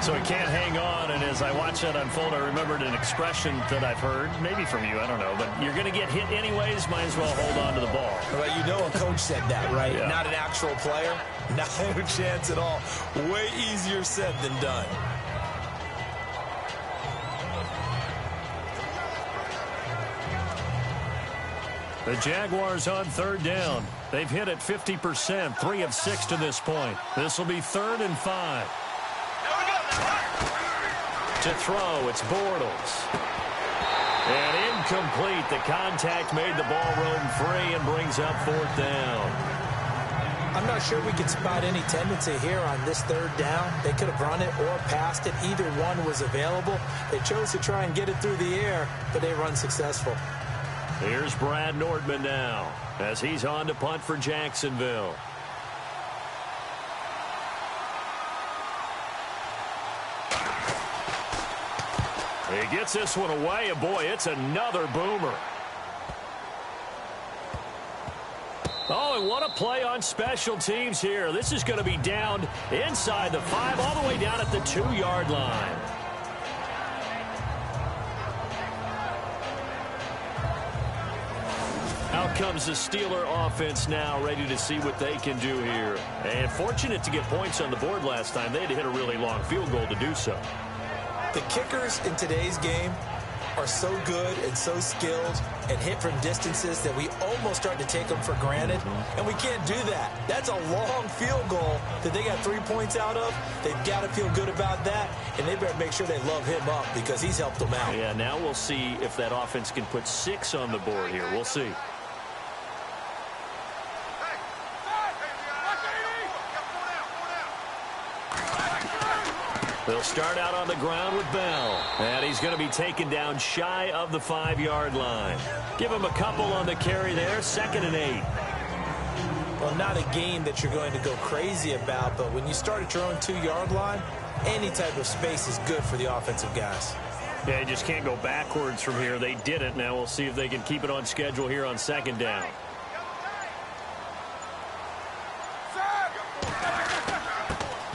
So he can't hang on, and as I watch that unfold, I remembered an expression that I've heard, maybe from you, I don't know, but you're going to get hit anyways, might as well hold on to the ball. Well, you know a coach said that, right? Yeah. Not an actual player. Not a chance at all. Way easier said than done. The Jaguars on 3rd down. They've hit it 50%, 3 of 6 to this point. This will be 3rd and 5. To throw, it's Bortles. And incomplete. The contact made the ball roam free and brings up 4th down. I'm not sure we can spot any tendency here on this 3rd down. They could have run it or passed it. Either one was available. They chose to try and get it through the air, but they were unsuccessful. Here's Brad Nordman now as he's on to punt for Jacksonville. He gets this one away, and boy, it's another boomer. Oh, and what a play on special teams here. This is going to be down inside the 5, all the way down at the 2-yard line. Out comes the Steeler offense now, ready to see what they can do here. And fortunate to get points on the board last time. They had to hit a really long field goal to do so. The kickers in today's game are so good and so skilled and hit from distances that we almost start to take them for granted, and we can't do that. That's a long field goal that they got 3 points out of. They've got to feel good about that, and they better make sure they love him up because he's helped them out. Yeah, now we'll see if that offense can put 6 on the board here. We'll see. They'll start out on the ground with Bell. And he's going to be taken down shy of the 5-yard line. Give him a couple on the carry there. 2nd and 8. Well, not a game that you're going to go crazy about, but when you start at your own 2-yard line, any type of space is good for the offensive guys. Yeah, you just can't go backwards from here. They didn't. Now we'll see if they can keep it on schedule here on 2nd down.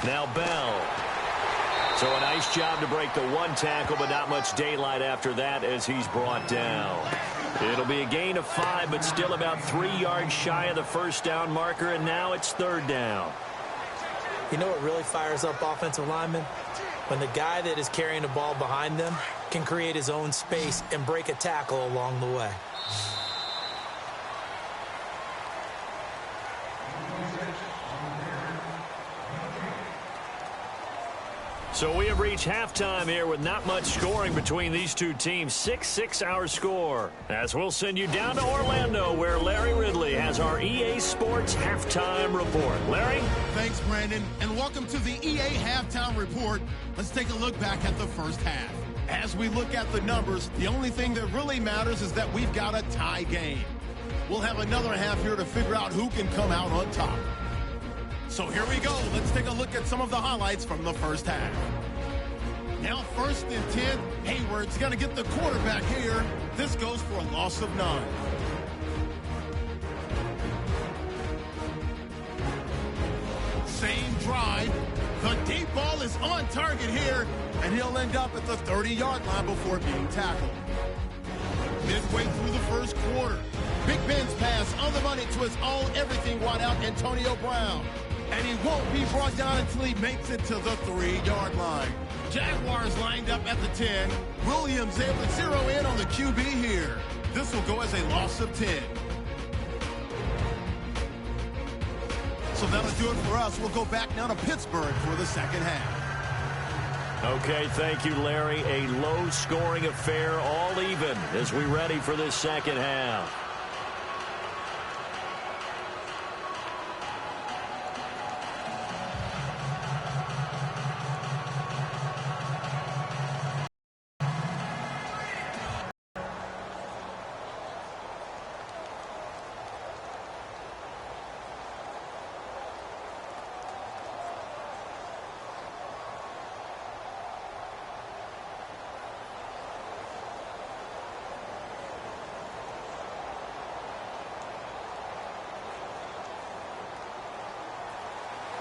Now Bell. So a nice job to break the 1 tackle, but not much daylight after that as he's brought down. It'll be a gain of 5, but still about 3 yards shy of the 1st down marker, and now it's 3rd down. You know what really fires up offensive linemen? When the guy that is carrying the ball behind them can create his own space and break a tackle along the way. So we have reached halftime here with not much scoring between these two teams. 6-6 our score. As we'll send you down to Orlando where Larry Ridley has our EA Sports Halftime Report. Larry? Thanks, Brandon, and welcome to the EA Halftime Report. Let's take a look back at the first half. As we look at the numbers, the only thing that really matters is that we've got a tie game. We'll have another half here to figure out who can come out on top. So here we go. Let's take a look at some of the highlights from the first half. Now 1st and 10. Hayward's going to get the quarterback here. This goes for a loss of 9. Same drive. The deep ball is on target here, and he'll end up at the 30-yard line before being tackled. Midway through the first quarter, Big Ben's pass on the money to his all-everything wideout, Antonio Brown. And he won't be brought down until he makes it to the 3-yard line. Jaguars lined up at the 10. Williams able to zero in on the QB here. This will go as a loss of 10. So that'll do it for us. We'll go back now to Pittsburgh for the second half. Okay, thank you, Larry. A low-scoring affair, all even, as we ready for this second half.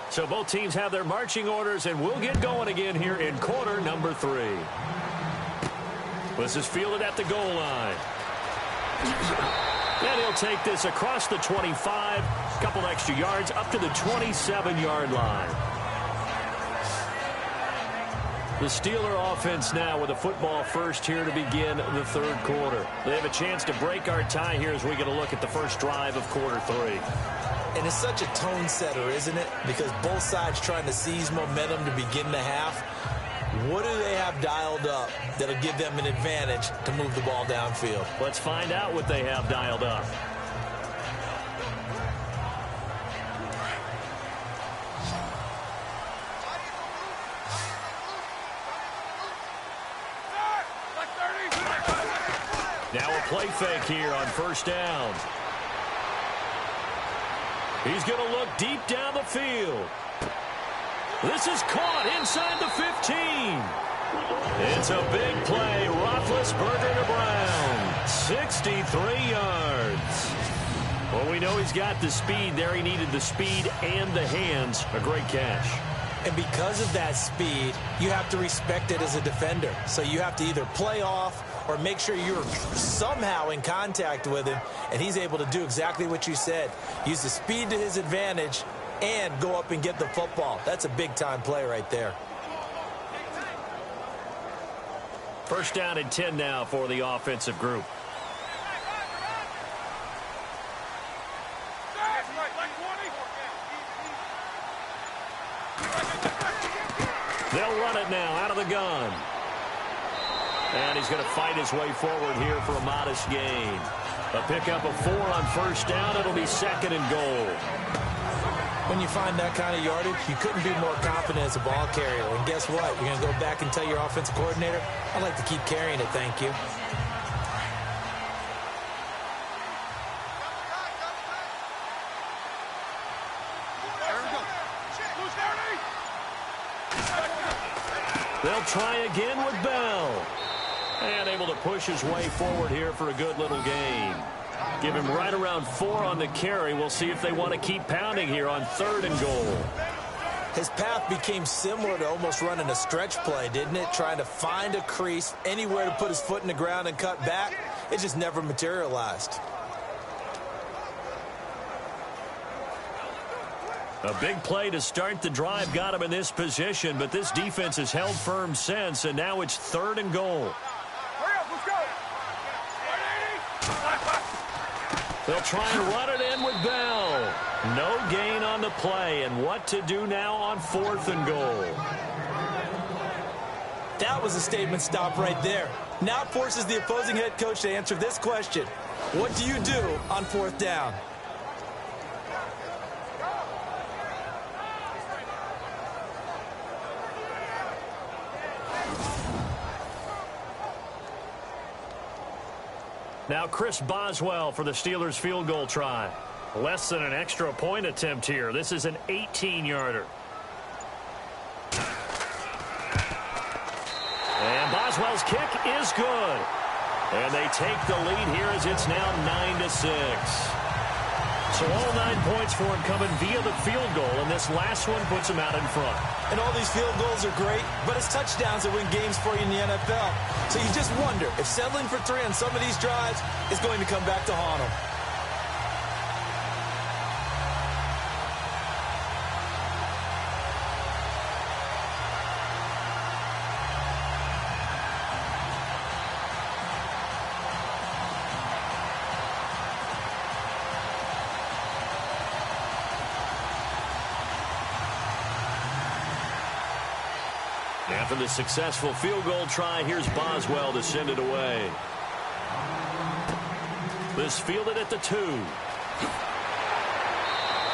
So both teams have their marching orders, and we'll get going again here in quarter number 3. This is fielded at the goal line. And he'll take this across the 25, a couple extra yards, up to the 27-yard line. The Steeler offense now with a football first here to begin the third quarter. They have a chance to break our tie here as we get a look at the first drive of quarter 3. And it's such a tone setter, isn't it? Because both sides trying to seize momentum to begin the half. What do they have dialed up that'll give them an advantage to move the ball downfield? Let's find out what they have dialed up. Now a play fake here on first down. He's going to look deep down the field. This is caught inside the 15. It's a big play. Roethlisberger to Brown. 63 yards. Well, we know he's got the speed there. He needed the speed and the hands. A great catch. And because of that speed, you have to respect it as a defender. So you have to either play off or make sure you're somehow in contact with him, and he's able to do exactly what you said. Use the speed to his advantage and go up and get the football. That's a big-time play right there. First down and 10 now for the offensive group. They'll run it now out of the gun. And he's going to fight his way forward here for a modest gain. A pickup of 4 on first down. It'll be second and goal. When you find that kind of yardage, you couldn't be more confident as a ball carrier. And guess what? You're going to go back and tell your offensive coordinator, I'd like to keep carrying it, thank you. They'll try again with Bell. And able to push his way forward here for a good little gain. Give him right around 4 on the carry. We'll see if they want to keep pounding here on third and goal. His path became similar to almost running a stretch play, didn't it? Trying to find a crease, anywhere to put his foot in the ground and cut back. It just never materialized. A big play to start the drive got him in this position, but this defense has held firm since, and now it's third and goal. They'll try and run it in with Bell. No gain on the play, and what to do now on fourth and goal. That was a statement stop right there. Now it forces the opposing head coach to answer this question. What do you do on fourth down? Now Chris Boswell for the Steelers field goal try. Less than an extra point attempt here. This is an 18-yarder. And Boswell's kick is good. And they take the lead here as it's now 9-6. So all 9 points for him coming via the field goal, and this last one puts him out in front. And all these field goals are great, but it's touchdowns that win games for you in the NFL. So you just wonder if settling for 3 on some of these drives is going to come back to haunt them. After the successful field goal try, here's Boswell to send it away. This fielded at the 2.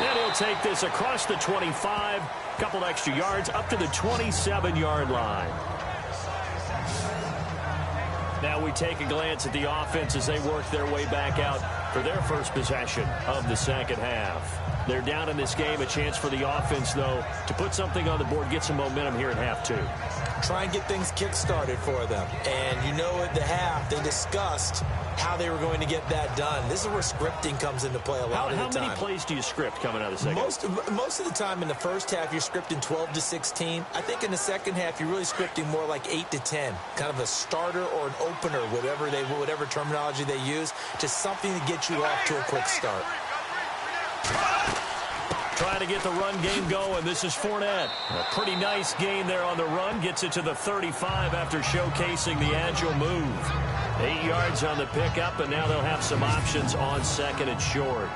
And he'll take this across the 25, couple extra yards up to the 27-yard line. Now we take a glance at the offense as they work their way back out for their first possession of the second half. They're down in this game. A chance for the offense, though, to put something on the board, get some momentum here at half 2. Try and get things kick-started for them. And you know at the half, they discussed how they were going to get that done. This is where scripting comes into play a lot of the time. How many plays do you script coming out of the second half? Most of the time in the first half, you're scripting 12 to 16. I think in the second half, you're really scripting more like 8 to 10. Kind of a starter or an opener, whatever terminology they use, just something to get you off to a quick start. Trying to get the run game going. This is Fournette. A pretty nice gain there on the run. Gets it to the 35 after showcasing the agile move. 8 yards on the pickup, and now they'll have some options on second and short.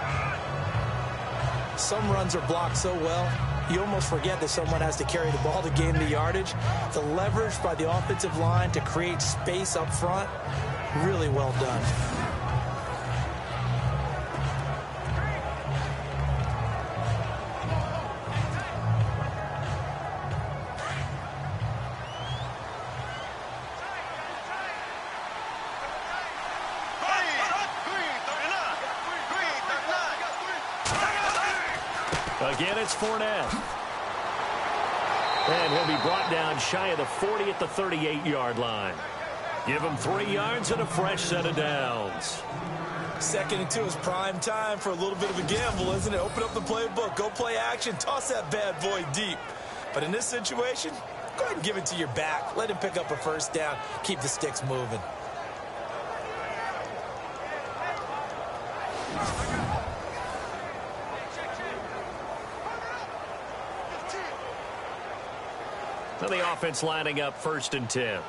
Some runs are blocked so well, you almost forget that someone has to carry the ball to gain the yardage. The leverage by the offensive line to create space up front, really well done. Again, it's Fournette. And he'll be brought down shy of the 40 at the 38-yard line. Give him 3 yards and a fresh set of downs. 2nd and 2 is prime time for a little bit of a gamble, isn't it? Open up the playbook, go play action, toss that bad boy deep. But in this situation, go ahead and give it to your back. Let him pick up a first down. Keep the sticks moving. So the offense lining up 1st and 10. Here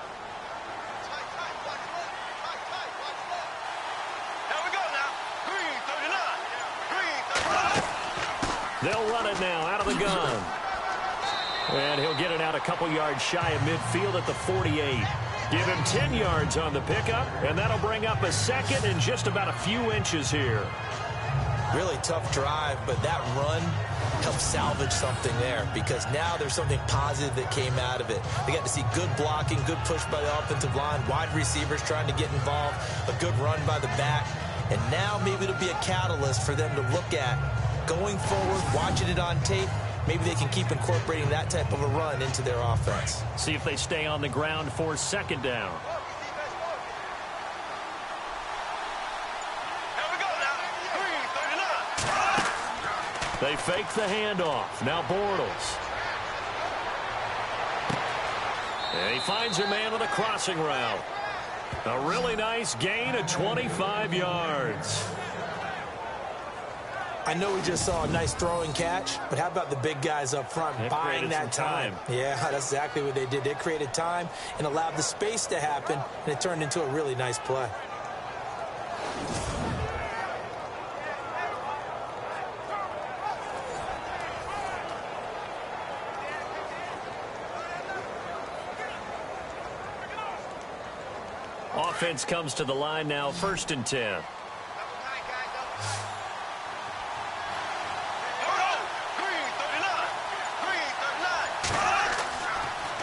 we go now. Green 39. They'll run it now out of the gun. And he'll get it out a couple yards shy of midfield at the 48. Give him 10 yards on the pickup, and that'll bring up a 2nd and just about a few inches here. Really tough drive, but that run helped salvage something there because now there's something positive that came out of it. They got to see good blocking, good push by the offensive line, wide receivers trying to get involved, a good run by the back, and now maybe it'll be a catalyst for them to look at going forward, watching it on tape. Maybe they can keep incorporating that type of a run into their offense. See if they stay on the ground for 2nd down. They fake the handoff. Now Bortles. And he finds a man on a crossing route. A really nice gain of 25 yards. I know we just saw a nice throwing catch, but how about the big guys up front buying that time? Yeah, that's exactly what they did. They created time and allowed the space to happen, and it turned into a really nice play. Offense comes to the line now, 1st and 10.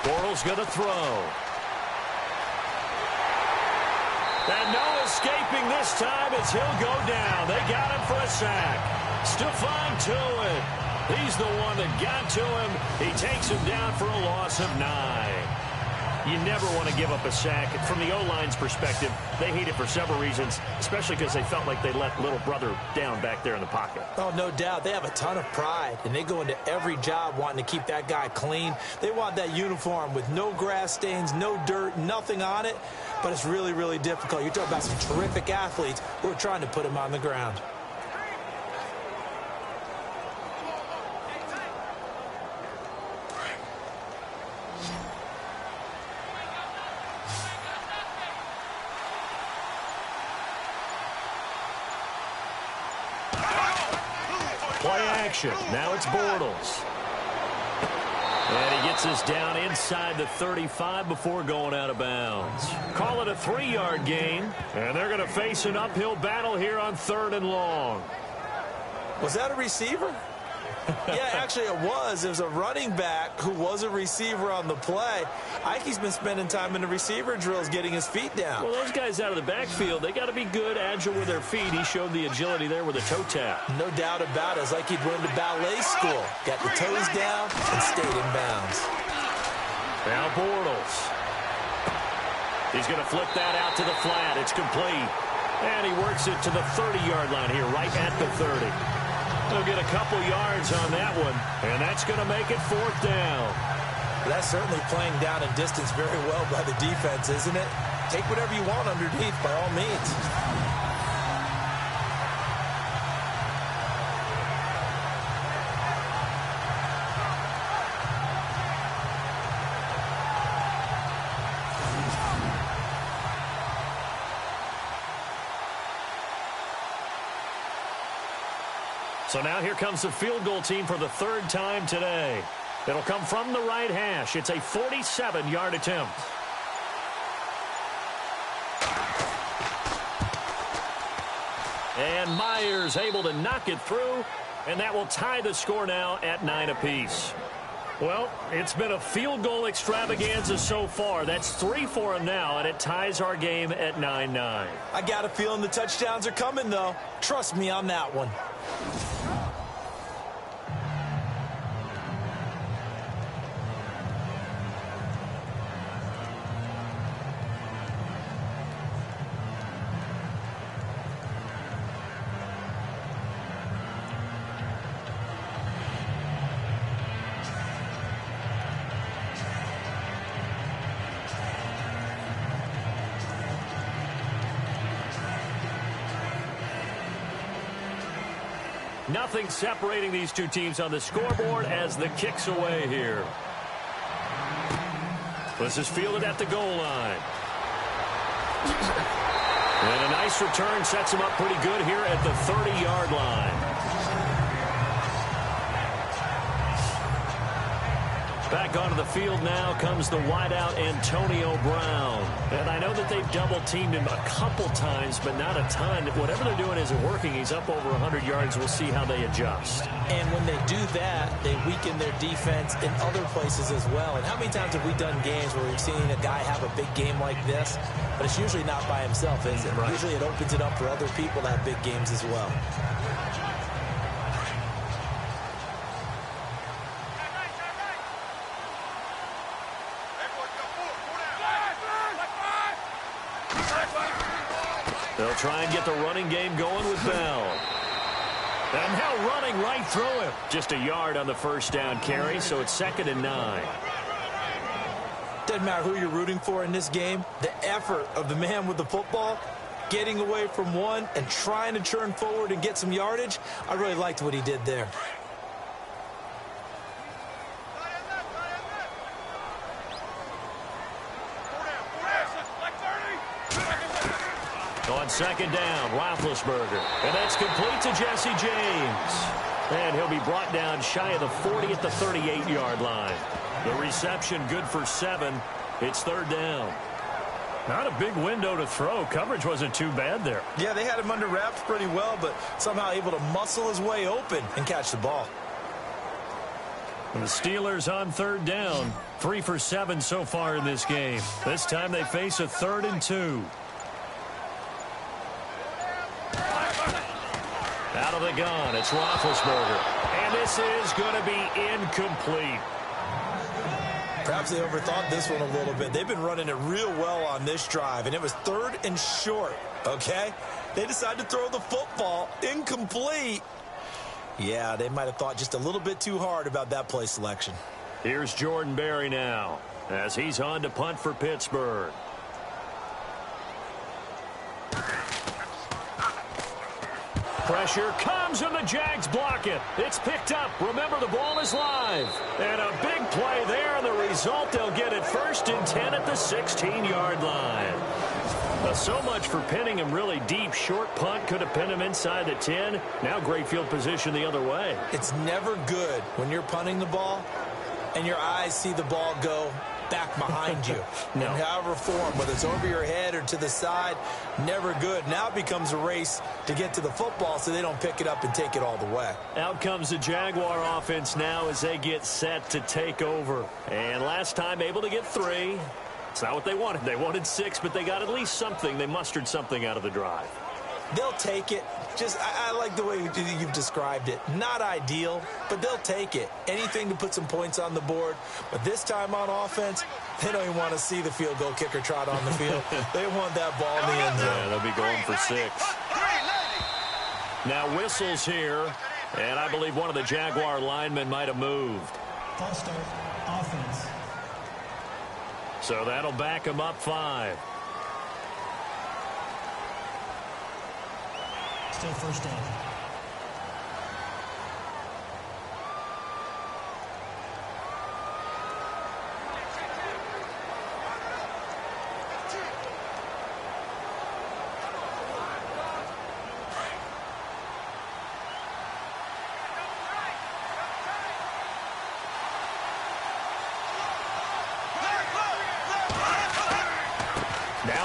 Bortles going to throw. And no escaping this time as he'll go down. They got him for a sack. Stephon Tuitt. He's the one that got to him. He takes him down for a loss of 9. You never want to give up a sack. From the O-line's perspective, they hate it for several reasons, especially because they felt like they let little brother down back there in the pocket. Oh, no doubt. They have a ton of pride, and they go into every job wanting to keep that guy clean. They want that uniform with no grass stains, no dirt, nothing on it, but it's really, really difficult. You're talking about some terrific athletes who are trying to put him on the ground. Play action. Now it's Bortles. And he gets us down inside the 35 before going out of bounds. Call it a 3-yard gain. And they're going to face an uphill battle here on 3rd and long. Was that a receiver? Yeah, actually it was. It was a running back who was a receiver on the play. Ike's been spending time in the receiver drills getting his feet down. Well, those guys out of the backfield, they got to be good, agile with their feet. He showed the agility there with a toe tap. No doubt about it. It's like he'd went to ballet school. Got the toes down and stayed in bounds. Now Bortles. He's going to flip that out to the flat. It's complete. And he works it to the 30-yard line here, right at the 30. He'll get a couple yards on that one, and that's going to make it 4th down. That's certainly playing down in distance very well by the defense, isn't it? Take whatever you want underneath, by all means. So now here comes the field goal team for the third time today. It'll come from the right hash. It's a 47-yard attempt. And Myers able to knock it through, and that will tie the score now at 9 apiece. Well, it's been a field goal extravaganza so far. That's 3 for him now, and it ties our game at 9-9. I got a feeling the touchdowns are coming, though. Trust me on that one. Nothing separating these two teams on the scoreboard as the kick's away here. This is fielded at the goal line. And a nice return sets him up pretty good here at the 30-yard line. Back onto the field now comes the wideout Antonio Brown. And I know that they've double-teamed him a couple times, but not a ton. Whatever they're doing isn't working. He's up over 100 yards. We'll see how they adjust. And when they do that, they weaken their defense in other places as well. And how many times have we done games where we've seen a guy have a big game like this? But it's usually not by himself, is it? Right. Usually it opens it up for other people to have big games as well. They'll try and get the running game going with Bell. And now running right through him. Just a yard on the first down carry, so it's 2nd and 9. Doesn't matter who you're rooting for in this game. The effort of the man with the football, getting away from one and trying to churn forward and get some yardage, I really liked what he did there. On 2nd down, Roethlisberger. And that's complete to Jesse James. And he'll be brought down shy of the 40 at the 38-yard line. The reception good for 7. It's 3rd down. Not a big window to throw. Coverage wasn't too bad there. Yeah, they had him under wraps pretty well, but somehow able to muscle his way open and catch the ball. And the Steelers on 3rd down. 3 for 7 so far in this game. This time they face a 3rd and 2. Out of the gun, it's Roethlisberger. And this is going to be incomplete. Perhaps they overthought this one a little bit. They've been running it real well on this drive, and it was 3rd and short, okay? They decided to throw the football incomplete. Yeah, they might have thought just a little bit too hard about that play selection. Here's Jordan Berry now as he's on to punt for Pittsburgh. Pressure comes and the Jags block it. It's picked up. Remember, the ball is live. And a big play there. And the result, they'll get it 1st and 10 at the 16-yard line. So much for pinning him really deep. Short punt could have pinned him inside the 10. Now great field position the other way. It's never good when you're punting the ball and your eyes see the ball go back behind you. No. In however form, whether it's over your head or to the side, never good. Now it becomes a race to get to the football so they don't pick it up and take it all the way. Out comes the Jaguar offense now as they get set to take over. And last time able to get 3. It's not what they wanted. They wanted 6, but they got at least something. They mustered something out of the drive. They'll take it. Just, I like the way you've described it. Not ideal, but they'll take it. Anything to put some points on the board. But this time on offense, they don't even want to see the field goal kicker trot on the field. They want that ball in the end zone. Yeah, they'll be going for 6. Now whistles here, and I believe one of the Jaguar linemen might have moved. False start, offense. So that'll back them up 5. Still 1st down.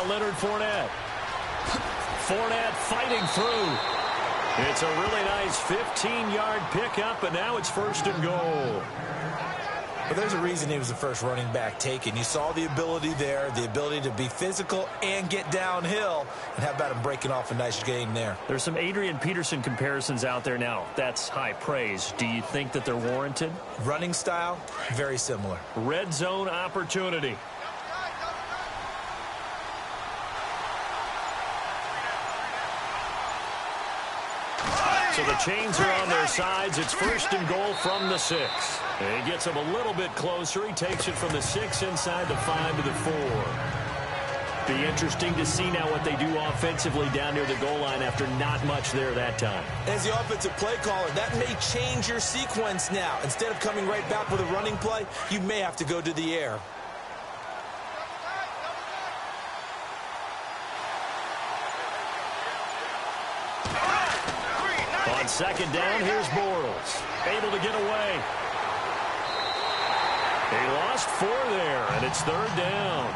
Leonard Fournette. Fournette fighting through. It's a really nice 15-yard pickup, and now it's 1st and goal. But there's a reason he was the first running back taken. You saw the ability there, the ability to be physical and get downhill. And how about him breaking off a nice gain there? There's some Adrian Peterson comparisons out there now. That's high praise. Do you think that they're warranted? Running style, very similar. Red zone opportunity. So the chains are on their sides. It's 1st and goal from the 6. He gets him a little bit closer. He takes it from the 6 inside the 5 to the 4. Be interesting to see now what they do offensively down near the goal line after not much there that time. As the offensive play caller, that may change your sequence now. Instead of coming right back with a running play, you may have to go to the air. On 2nd down, here's Bortles. Able to get away. He lost 4 there, and it's 3rd down.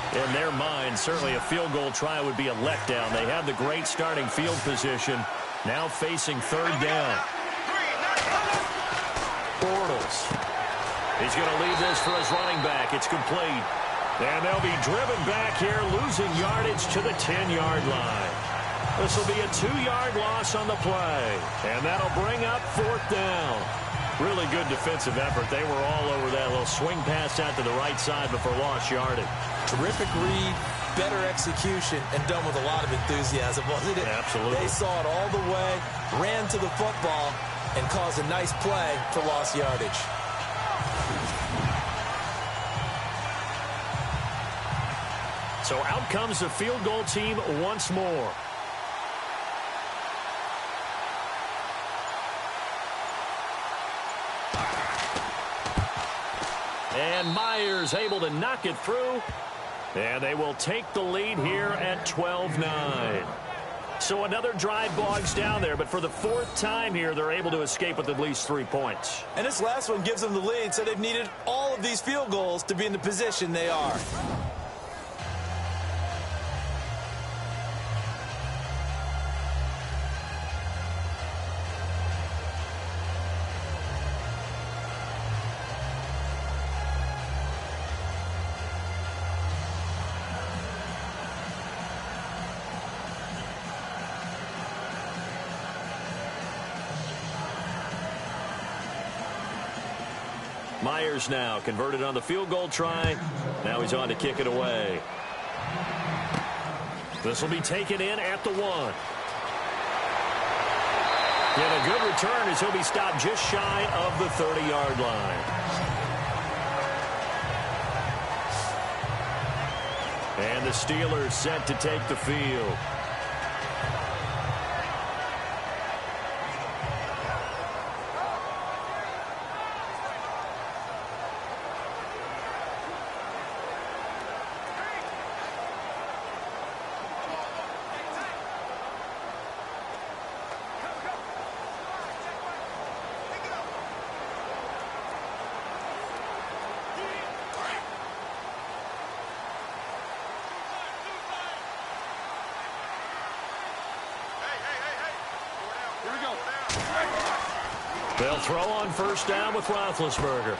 In their mind, certainly a field goal try would be a letdown. They have the great starting field position. Now facing 3rd down. Bortles. He's going to leave this for his running back. It's complete. And they'll be driven back here, losing yardage to the 10-yard line. This will be a 2-yard loss on the play. And that'll bring up 4th down. Really good defensive effort. They were all over that little swing pass out to the right side before lost yardage. Terrific read, better execution, and done with a lot of enthusiasm, wasn't it? Absolutely. They saw it all the way, ran to the football, and caused a nice play for lost yardage. So out comes the field goal team once more. And Myers able to knock it through. And they will take the lead here at 12-9. So another drive bogs down there, but for the 4th time here, they're able to escape with at least 3 points. And this last one gives them the lead, so they've needed all of these field goals to be in the position they are. Myers now converted on the field goal try. Now he's on to kick it away. This will be taken in at the 1. Get a good return as he'll be stopped just shy of the 30-yard line. And the Steelers set to take the field. They'll throw on 1st down with Roethlisberger.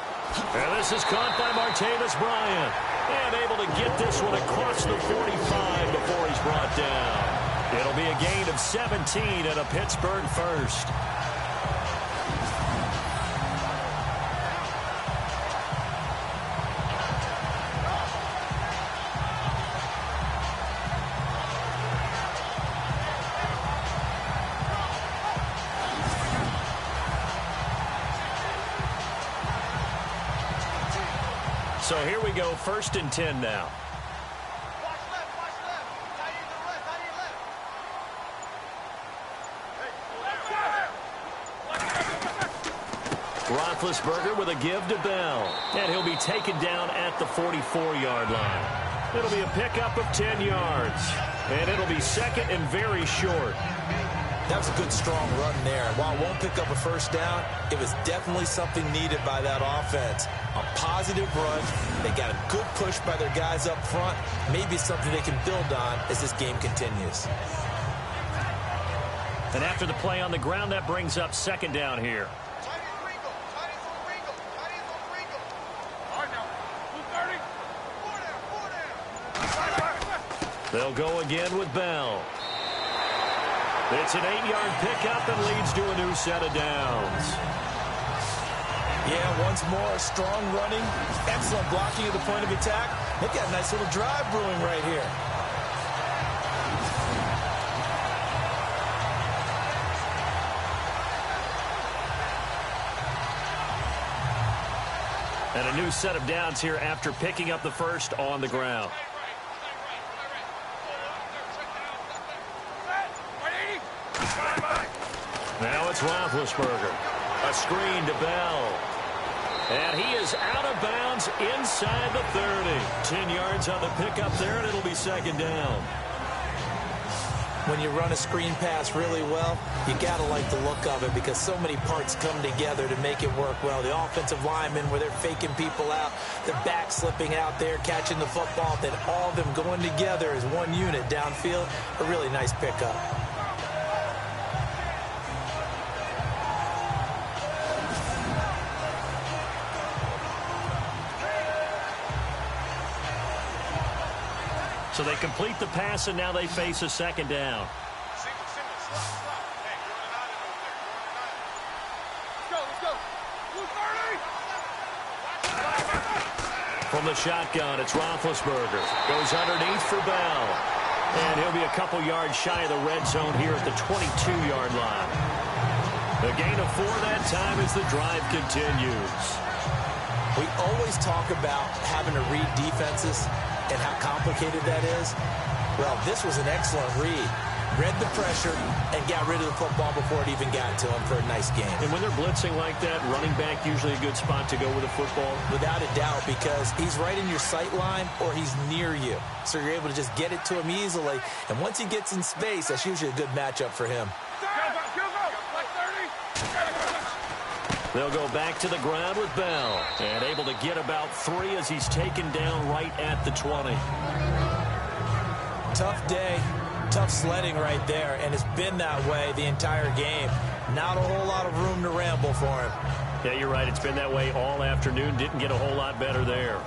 And this is caught by Martavis Bryant. And able to get this one across the 45 before he's brought down. It'll be a gain of 17 and a Pittsburgh 1st. So here we go, 1st and 10 now. Watch left, tight end to left, tight end left. Roethlisberger with a give to Bell. And he'll be taken down at the 44-yard line. It'll be a pickup of 10 yards. And it'll be 2nd and very short. That was a good, strong run there. While it won't pick up a first down, it was definitely something needed by that offense. A positive run. They got a good push by their guys up front. Maybe something they can build on as this game continues. And after the play on the ground, that brings up 2nd down here. They'll go again with Bell. It's an 8-yard pickup and leads to a new set of downs. Yeah, once more, strong running, excellent blocking at the point of attack. They've got a nice little drive brewing right here. And a new set of downs here after picking up the first on the ground. Now it's Roethlisberger. A screen to Bell. And he is out of bounds inside the 30. 10 yards on the pickup there, and it'll be 2nd down. When you run a screen pass really well, you got to like the look of it because so many parts come together to make it work well. The offensive linemen, where they're faking people out, the back slipping out there, catching the football, then all of them going together as one unit downfield. A really nice pickup. So they complete the pass, and now they face a 2nd down. From the shotgun, it's Roethlisberger. Goes underneath for Bell. And he'll be a couple yards shy of the red zone here at the 22-yard line. The gain of 4 that time as the drive continues. We always talk about having to read defenses and how complicated that is. Well, this was an excellent read. Read the pressure and got rid of the football before it even got to him for a nice game. And when they're blitzing like that, running back usually a good spot to go with the football? Without a doubt, because he's right in your sight line or he's near you. So you're able to just get it to him easily. And once he gets in space, that's usually a good matchup for him. They'll go back to the ground with Bell. And able to get about 3 as he's taken down right at the 20. Tough day. Tough sledding right there, and it's been that way the entire game. Not a whole lot of room to ramble for him. Yeah, you're right. It's been that way all afternoon. Didn't get a whole lot better there.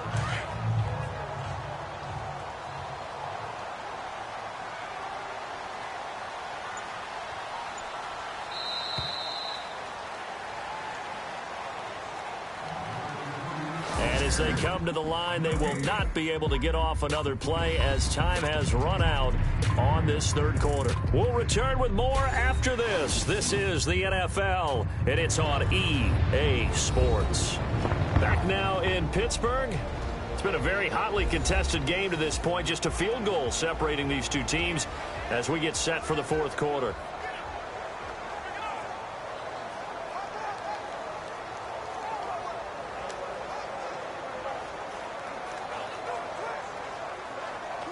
As they come to the line, they will not be able to get off another play as time has run out on this 3rd quarter. We'll return with more after this. This is the NFL, and it's on EA Sports. Back now in Pittsburgh. It's been a very hotly contested game to this point. Just a field goal separating these two teams as we get set for the 4th quarter.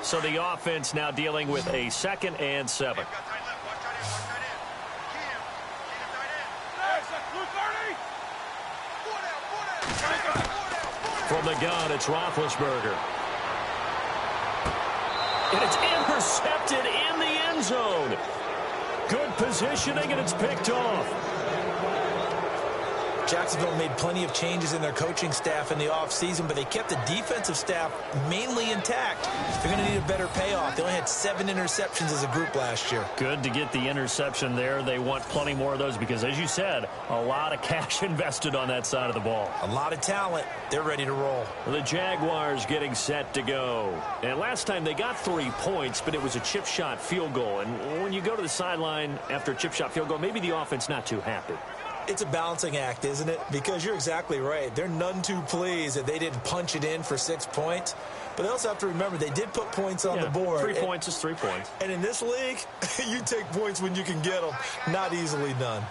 So the offense now dealing with a 2nd and 7. From the gun, it's Roethlisberger. And it's intercepted in the end zone. Good positioning, and it's picked off. Jacksonville made plenty of changes in their coaching staff in the offseason, but they kept the defensive staff mainly intact. They're going to need a better payoff. They only had 7 interceptions as a group last year. Good to get the interception there. They want plenty more of those because, as you said, a lot of cash invested on that side of the ball. A lot of talent. They're ready to roll. The Jaguars getting set to go. And last time they got 3 points, but it was a chip shot field goal. And when you go to the sideline after a chip shot field goal, maybe the offense not too happy. It's a balancing act, isn't it? Because you're exactly right. They're none too pleased that they didn't punch it in for 6 points. But they also have to remember they did put points on the board. 3 points is 3 points. And in this league, you take points when you can get them. Not easily done.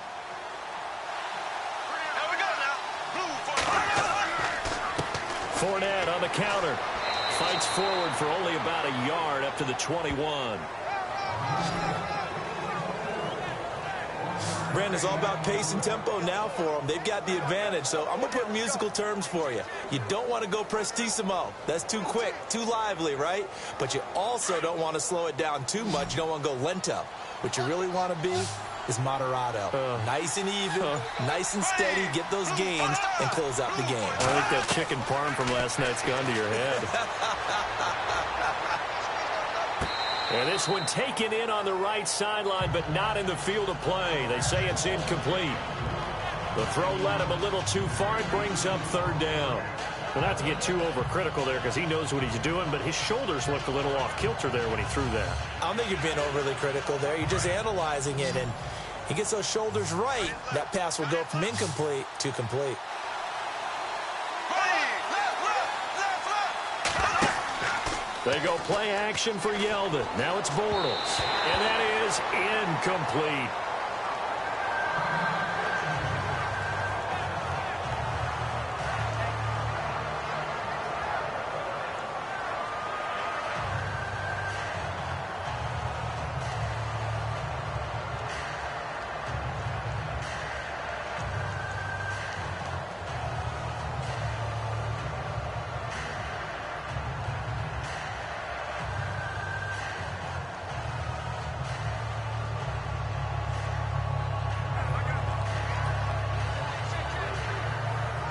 Fournette on the counter. Fights forward for only about a yard up to the 21. Brandon, it's all about pace and tempo now for them. They've got the advantage, so I'm going to put musical terms for you. You don't want to go prestissimo. That's too quick, too lively, right? But you also don't want to slow it down too much. You don't want to go lento. What you really want to be is moderato. Nice and even, nice and steady, get those gains, and close out the game. I think that chicken parm from last night's gone to your head. And this one taken in on the right sideline, but not in the field of play. They say it's incomplete. The throw led him a little too far. It brings up third down. Well, not to get too overcritical there because he knows what he's doing, but his shoulders looked a little off kilter there when he threw that. I don't think you're being overly critical there. You're just analyzing it, and he gets those shoulders right. That pass will go from incomplete to complete. They go play action for Yeldon. Now it's Bortles. And that is incomplete.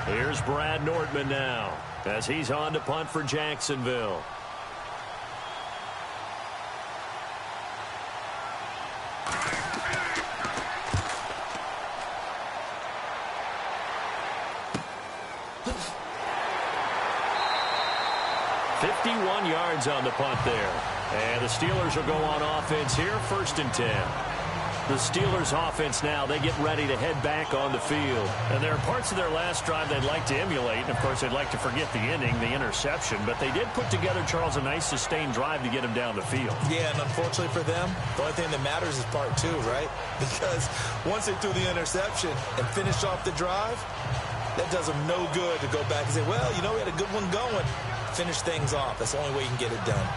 Here's Brad Nordman now as he's on to punt for Jacksonville. $51 yards on the punt there. And the Steelers will go on offense here, 1st and 10. The Steelers offense now, they get ready to head back on the field. And there are parts of their last drive they'd like to emulate. And, of course, they'd like to forget the ending, the interception. But they did put together, Charles, a nice sustained drive to get him down the field. Yeah, and unfortunately for them, the only thing that matters is part 2, right? Because once they threw the interception and finished off the drive, that does them no good to go back and say, well, you know, we had a good one going. Finish things off. That's the only way you can get it done.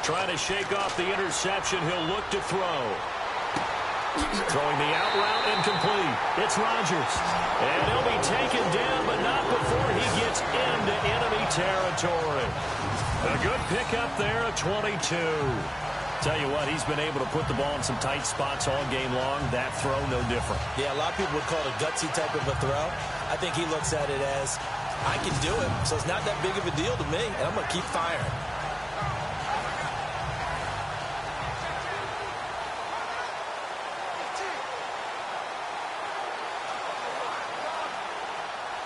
Trying to shake off the interception. He'll look to throw. Throwing the out route incomplete. It's Rodgers. And he'll be taken down, but not before he gets into enemy territory. A good pickup there, a 22. Tell you what, he's been able to put the ball in some tight spots all game long. That throw, no different. Yeah, a lot of people would call it a gutsy type of a throw. I think he looks at it as, I can do it, so it's not that big of a deal to me, and I'm going to keep firing.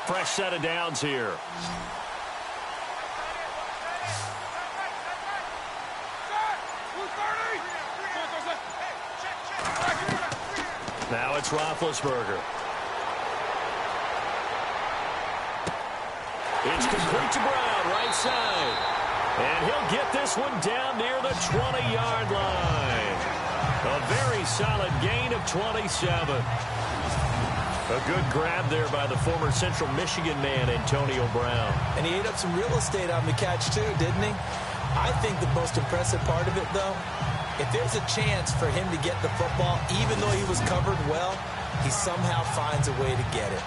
Fresh set of downs here. Now it's Roethlisberger. It's complete to Brown, right side. And he'll get this one down near the 20-yard line. A very solid gain of 27. A good grab there by the former Central Michigan man, Antonio Brown. And he ate up some real estate on the catch, too, didn't he? I think the most impressive part of it, though, if there's a chance for him to get the football, even though he was covered well, he somehow finds a way to get it.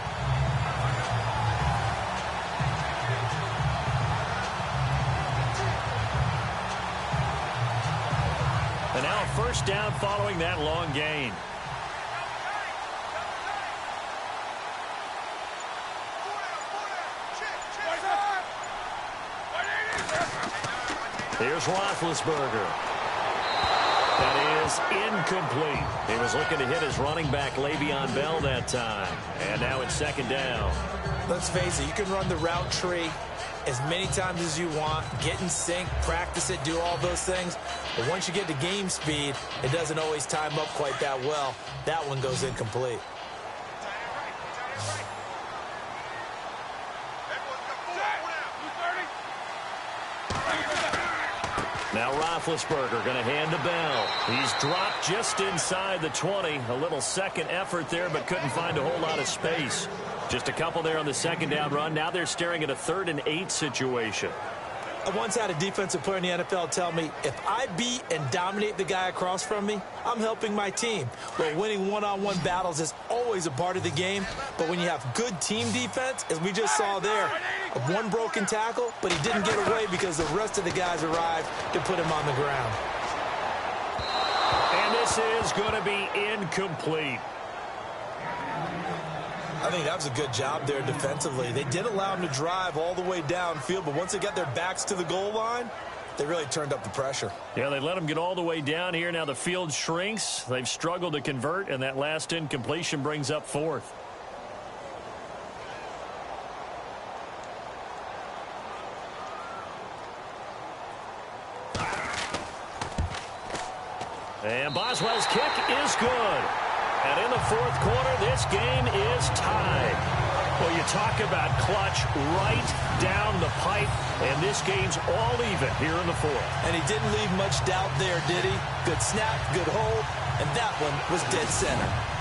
And now a first down following that long gain. Here's Roethlisberger. That is incomplete. He was looking to hit his running back, Le'Veon Bell, that time. And now it's 2nd down. Let's face it, you can run the route tree as many times as you want, get in sync, practice it, do all those things. But once you get to game speed, it doesn't always time up quite that well. That one goes incomplete. Now Roethlisberger going to hand to Bell. He's dropped just inside the 20. A little second effort there, but couldn't find a whole lot of space. Just a couple there on the second down run. Now they're staring at a 3rd and 8 situation. I once had a defensive player in the NFL tell me, if I beat and dominate the guy across from me, I'm helping my team. Well, winning one-on-one battles is always a part of the game, but when you have good team defense, as we just saw there, one broken tackle, but he didn't get away because the rest of the guys arrived to put him on the ground. And this is going to be incomplete. I think that was a good job there defensively. They did allow him to drive all the way downfield, but once they got their backs to the goal line, they really turned up the pressure. Yeah, they let him get all the way down here. Now the field shrinks. They've struggled to convert, and that last incompletion brings up 4th. And Boswell's kick is good. And in the 4th quarter, this game is tied. Well, you talk about clutch right down the pipe, and this game's all even here in the 4th. And he didn't leave much doubt there, did he? Good snap, good hold, and that one was dead center.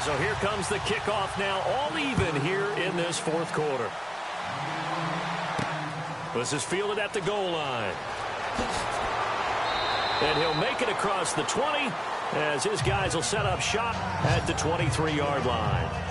So here comes the kickoff now, all even here in this 4th quarter. This is fielded at the goal line. And he'll make it across the 20 as his guys will set up shop at the 23-yard line.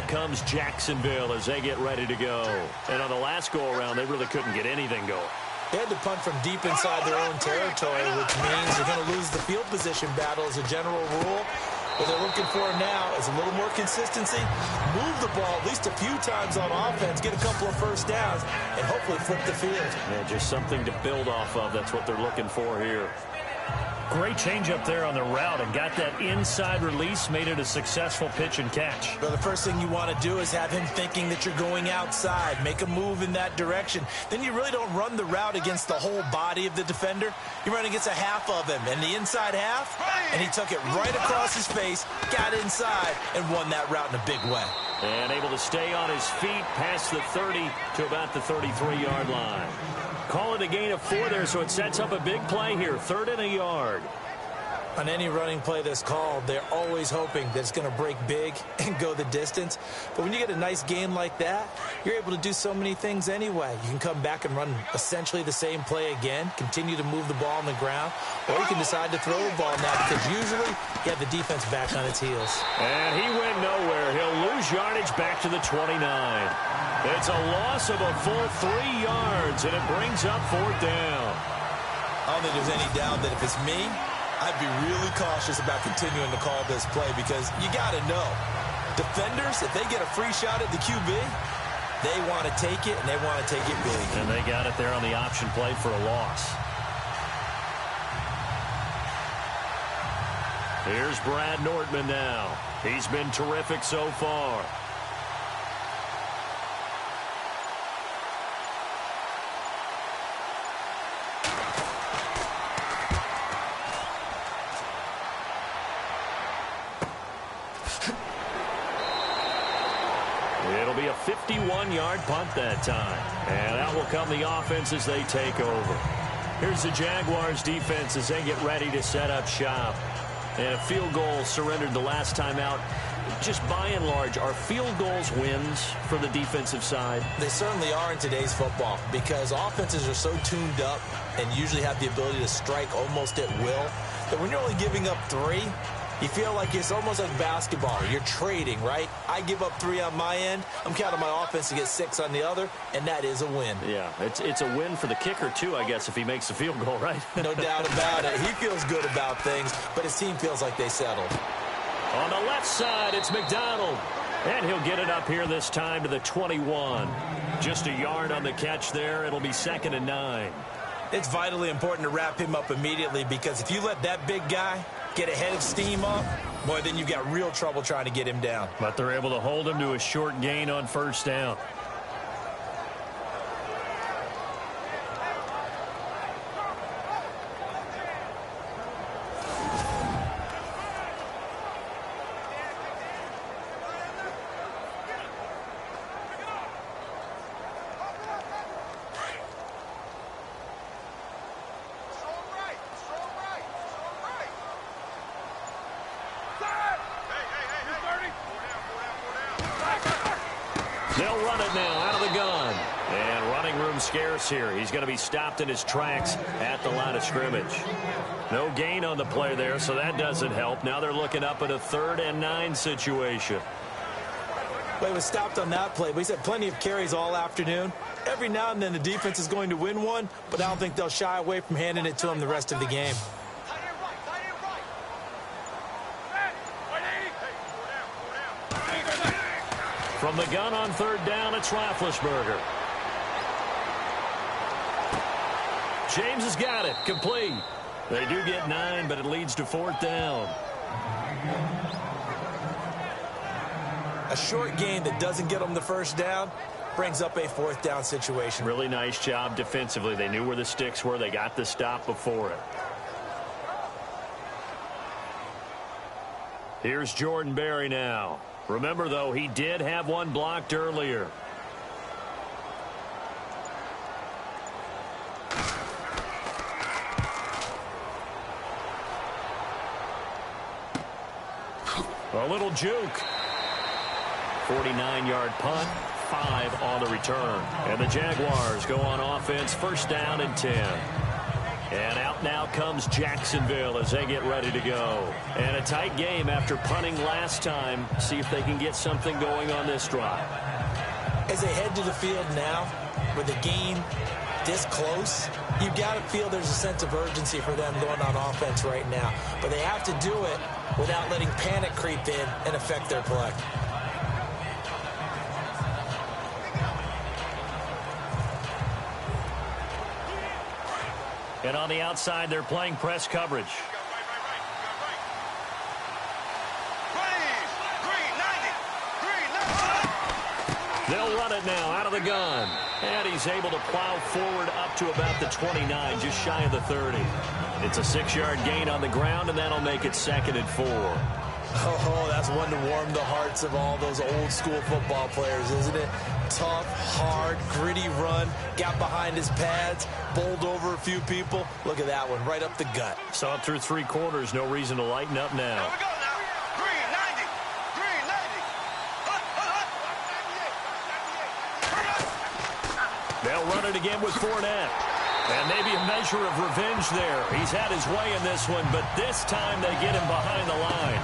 Comes Jacksonville as they get ready to go. And on the last go-around, they really couldn't get anything going. They had to punt from deep inside their own territory, which means they're going to lose the field position battle as a general rule. What they're looking for now is a little more consistency, move the ball at least a few times on offense, get a couple of first downs, and hopefully flip the field. Yeah, just something to build off of. That's what they're looking for here. Great change up there on the route and got that inside release, made it a successful pitch and catch. Well, the first thing you want to do is have him thinking that you're going outside, make a move in that direction. Then you really don't run the route against the whole body of the defender. You run against a half of him, and the inside half, and he took it right across his face, got inside, and won that route in a big way. And able to stay on his feet past the 30 to about the 33-yard line. Call it a gain of 4 there, so it sets up a big play here, 3rd and a yard. On any running play that's called, they're always hoping that it's going to break big and go the distance. But when you get a nice gain like that, you're able to do so many things anyway. You can come back and run essentially the same play again, continue to move the ball on the ground, or you can decide to throw the ball now because usually you have the defense back on its heels. And he went nowhere. He'll lose yardage back to the 29. It's a loss of a full 3 yards, and it brings up 4th down. I don't think there's any doubt that if it's me, I'd be really cautious about continuing to call this play because you got to know, defenders, if they get a free shot at the QB, they want to take it, and they want to take it big. And they got it there on the option play for a loss. Here's Brad Nortman now. He's been terrific so far. It'll be a 51-yard punt that time. And out will come the offense as they take over. Here's the Jaguars defense as they get ready to set up shop. And a field goal surrendered the last time out just by and large, are field goals wins for the defensive side? They certainly are in today's football because offenses are so tuned up and usually have the ability to strike almost at will that when you're only giving up 3, you feel like it's almost like basketball. You're trading, right? I give up 3 on my end. I'm counting my offense to get 6 on the other, and that is a win. Yeah, it's a win for the kicker, too, I guess, if he makes the field goal, right? No doubt about it. He feels good about things, but his team feels like they settled. On the left side, it's McDonald. And he'll get it up here this time to the 21. Just a yard on the catch there. It'll be 2nd and 9. It's vitally important to wrap him up immediately because if you let that big guy get a head of steam up, boy, then you've got real trouble trying to get him down. But they're able to hold him to a short gain on 1st down. They'll run it now out of the gun. And running room scarce here. He's going to be stopped in his tracks at the line of scrimmage. No gain on the play there, so that doesn't help. Now they're looking up at a 3rd and 9 situation. Well, he was stopped on that play, but he's had plenty of carries all afternoon. Every now and then the defense is going to win one, but I don't think they'll shy away from handing it to him the rest of the game. From the gun on 3rd down, it's Roethlisberger. James has got it. Complete. They do get 9, but it leads to 4th down. A short gain that doesn't get them the 1st down brings up a 4th down situation. Really nice job defensively. They knew where the sticks were. They got the stop before it. Here's Jordan Berry now. Remember, though, he did have one blocked earlier. A little juke. 49-yard punt, 5 on the return. And the Jaguars go on offense, 1st down and 10. And out now comes Jacksonville as they get ready to go. And a tight game after punting last time. See if they can get something going on this drive. As they head to the field now, with the game this close, you've got to feel there's a sense of urgency for them going on offense right now. But they have to do it without letting panic creep in and affect their play. And on the outside, they're playing press coverage. They'll run it now out of the gun. And he's able to plow forward up to about the 29, just shy of the 30. It's a 6-yard gain on the ground, and that'll make it 2nd and 4. Oh, that's one to warm the hearts of all those old-school football players, isn't it? Tough, hard, gritty run, got behind his pads, bowled over a few people. Look at that one, right up the gut. So up through 3 quarters, no reason to lighten up now. Here we go now. 390. 390. They'll run it again with Fournette. And maybe a measure of revenge there. He's had his way in this one, but this time they get him behind the line.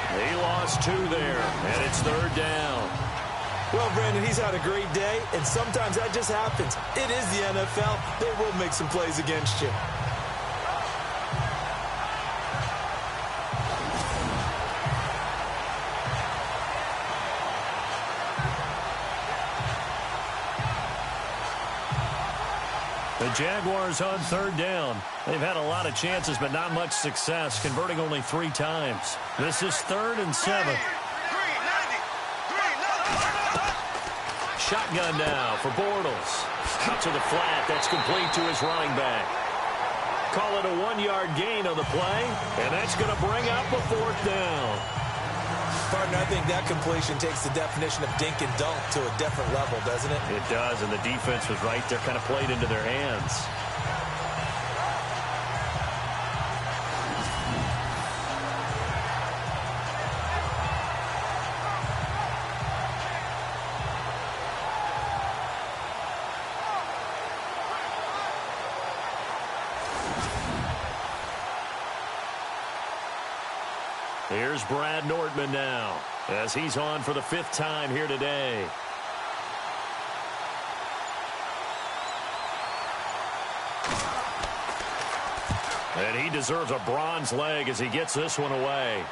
He lost 2 there, and it's 3rd down. Well, Brandon, he's had a great day, and sometimes that just happens. It is the NFL. They will make some plays against you. The Jaguars on 3rd down. They've had a lot of chances, but not much success, converting only 3 times. This is 3rd and 7. 390. Shotgun now for Bortles. Out to the flat. That's complete to his running back. Call it a 1-yard gain on the play, and that's going to bring up a 4th down. Partner, I think that completion takes the definition of dink and dunk to a different level, doesn't it? It does, and the defense was right there, kind of played into their hands. Here's Brad Nordman now, as he's on for the 5th time here today. And he deserves a bronze leg as he gets this one away.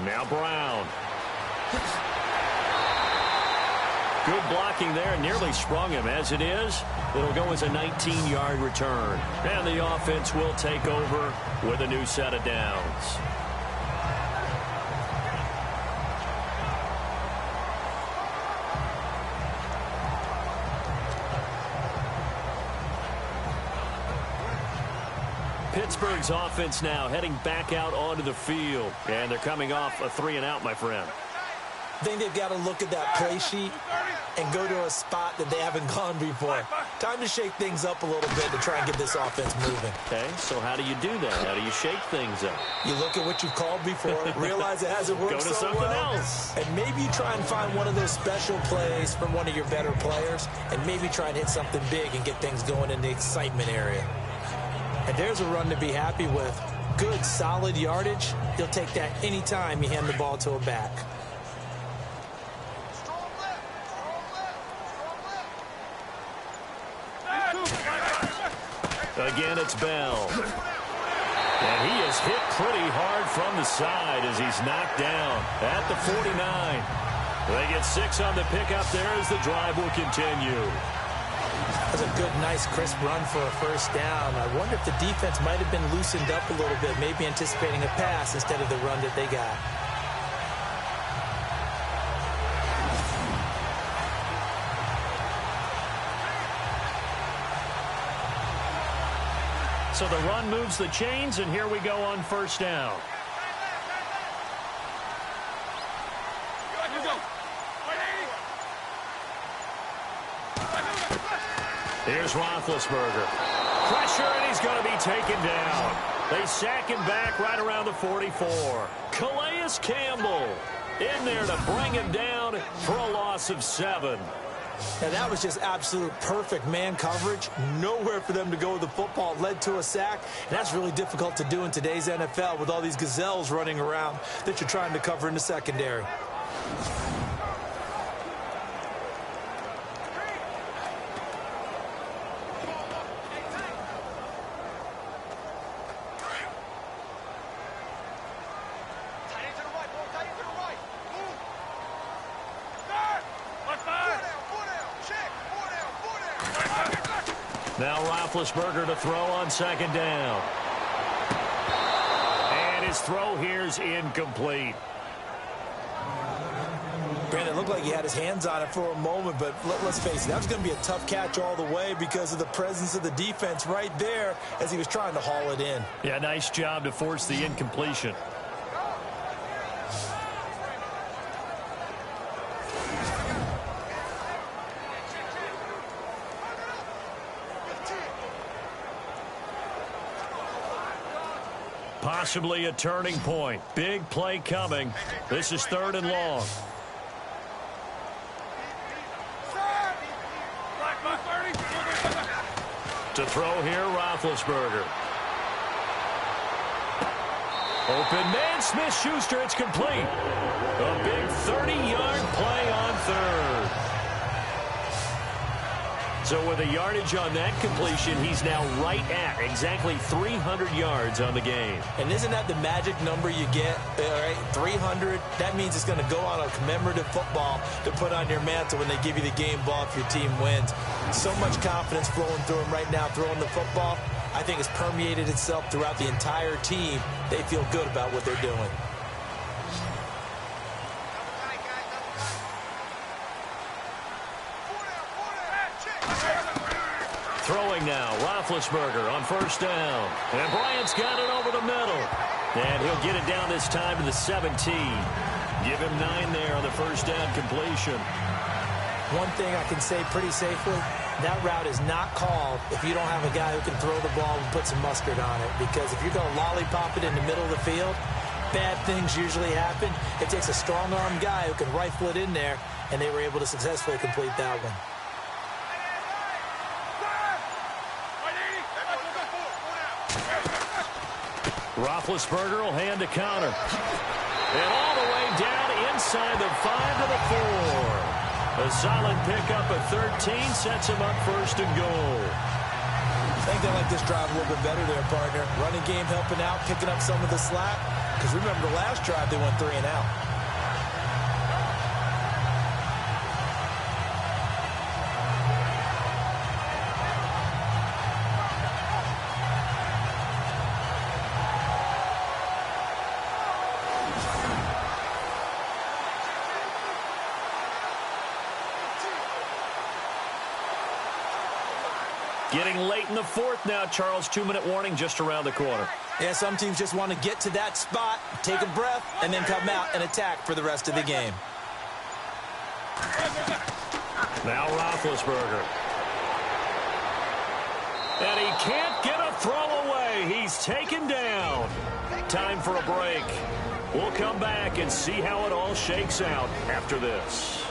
Now Brown. Good blocking there, nearly sprung him. As it is, it'll go as a 19-yard return. And the offense will take over with a new set of downs. Pittsburgh's offense now heading back out onto the field. And they're coming off a 3-and-out, my friend. I think they've got to look at that play sheet and go to a spot that they haven't gone before. Time to shake things up a little bit to try and get this offense moving. Okay, so how do you do that? How do you shake things up? You look at what you've called before, realize it hasn't worked so well. Go to something else. And maybe you try and find one of those special plays from one of your better players, and maybe try and hit something big and get things going in the excitement area. And there's a run to be happy with. Good, solid yardage. You'll take that anytime you hand the ball to a back. Again, it's Bell. And he is hit pretty hard from the side as he's knocked down at the 49. They get 6 on the pickup there as the drive will continue. That's a good, nice, crisp run for a first down. I wonder if the defense might have been loosened up a little bit, maybe anticipating a pass instead of the run that they got. So the run moves the chains, and here we go on first down. Here's Roethlisberger. Pressure, and he's going to be taken down. They sack him back right around the 44. Calais Campbell in there to bring him down for a loss of 7. And that was just absolute perfect man coverage. Nowhere for them to go with the football. Led to a sack. And that's really difficult to do in today's NFL with all these gazelles running around that you're trying to cover in the secondary. Now Roethlisberger to throw on second down. And his throw here's incomplete. Brandon, it looked like he had his hands on it for a moment, but let's face it, that was going to be a tough catch all the way because of the presence of the defense right there as he was trying to haul it in. Yeah, nice job to force the incompletion. Possibly a turning point. Big play coming. This is 3rd and long. To throw here, Roethlisberger. Open man, Smith-Schuster, it's complete. A big 30-yard play on 3rd. So with a yardage on that completion, he's now right at exactly 300 yards on the game. And isn't that the magic number you get? All right, 300. That means it's going to go on a commemorative football to put on your mantle when they give you the game ball if your team wins. So much confidence flowing through him right now throwing the football. I think it's permeated itself throughout the entire team. They feel good about what they're doing. Throwing now, Roethlisberger on first down. And Bryant's got it over the middle. And he'll get it down this time to the 17. Give him 9 there on the first down completion. One thing I can say pretty safely, that route is not called if you don't have a guy who can throw the ball and put some mustard on it. Because if you're going to lollipop it in the middle of the field, bad things usually happen. It takes a strong-armed guy who can rifle it in there, and they were able to successfully complete that one. Roethlisberger will hand to counter. And all the way down inside the 5 to the 4. A solid pickup of 13 sets him up first and goal. I think they like this drive a little bit better there, partner. Running game helping out, picking up some of the slack. Because remember, the last drive they went 3 and out. Getting late in the 4th now, Charles. 2-minute warning just around the corner. Yeah, some teams just want to get to that spot, take a breath, and then come out and attack for the rest of the game. Now Roethlisberger. And he can't get a throw away. He's taken down. Time for a break. We'll come back and see how it all shakes out after this.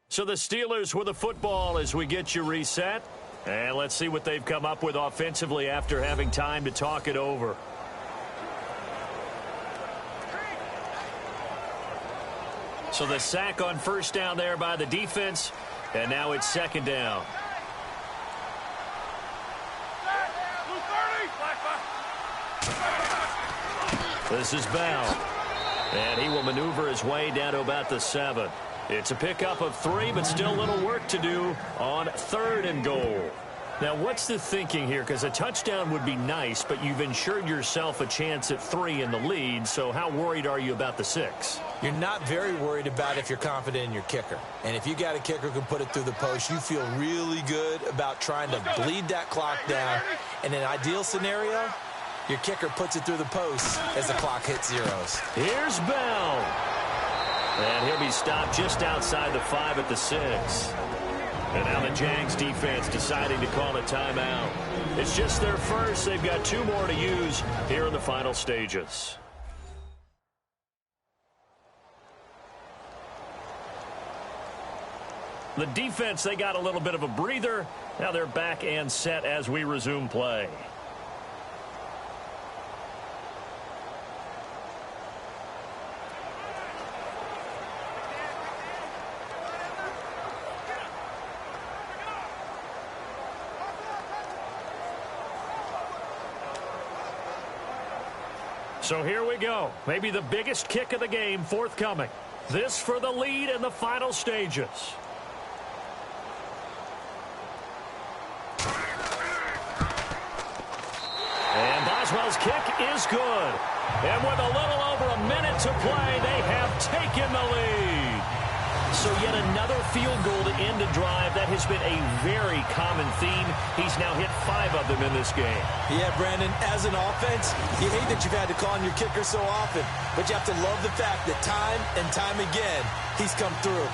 So the Steelers with the football as we get you reset. And let's see what they've come up with offensively after having time to talk it over. So the sack on first down there by the defense. And now it's second down. This is Bell. And he will maneuver his way down to about the 7. It's a pickup of 3, but still a little work to do on 3rd and goal. Now, what's the thinking here? Because a touchdown would be nice, but you've ensured yourself a chance at 3 in the lead, so how worried are you about the 6? You're not very worried about if you're confident in your kicker. And if you got a kicker who can put it through the post, you feel really good about trying to bleed that clock down. In an ideal scenario, your kicker puts it through the post as the clock hits zeros. Here's Bell. And he'll be stopped just outside the 5 at the 6. And now the Jags defense deciding to call a timeout. It's just their first. They've got 2 more to use here in the final stages. The defense, they got a little bit of a breather. Now they're back and set as we resume play. So here we go. Maybe the biggest kick of the game forthcoming. This for the lead in the final stages. And Boswell's kick is good. And with a little over a minute to play, they have taken the lead. So yet another field goal to end a drive. That has been a very common theme. He's now hit 5 of them in this game. Yeah, Brandon, as an offense, you hate that you've had to call on your kicker so often, but you have to love the fact that time and time again, he's come through.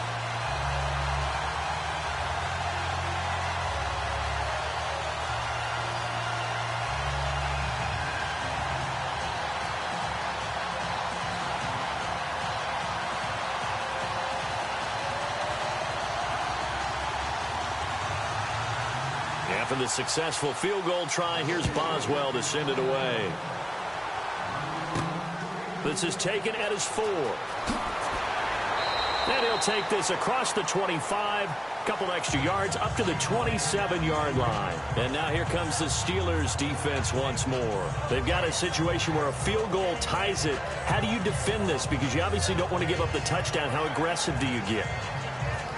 After the successful field goal try, here's Boswell to send it away. This is taken at his 4. And he'll take this across the 25, couple extra yards up to the 27-yard line. And now here comes the Steelers defense once more. They've got a situation where a field goal ties it. How do you defend this? Because you obviously don't want to give up the touchdown. How aggressive do you get?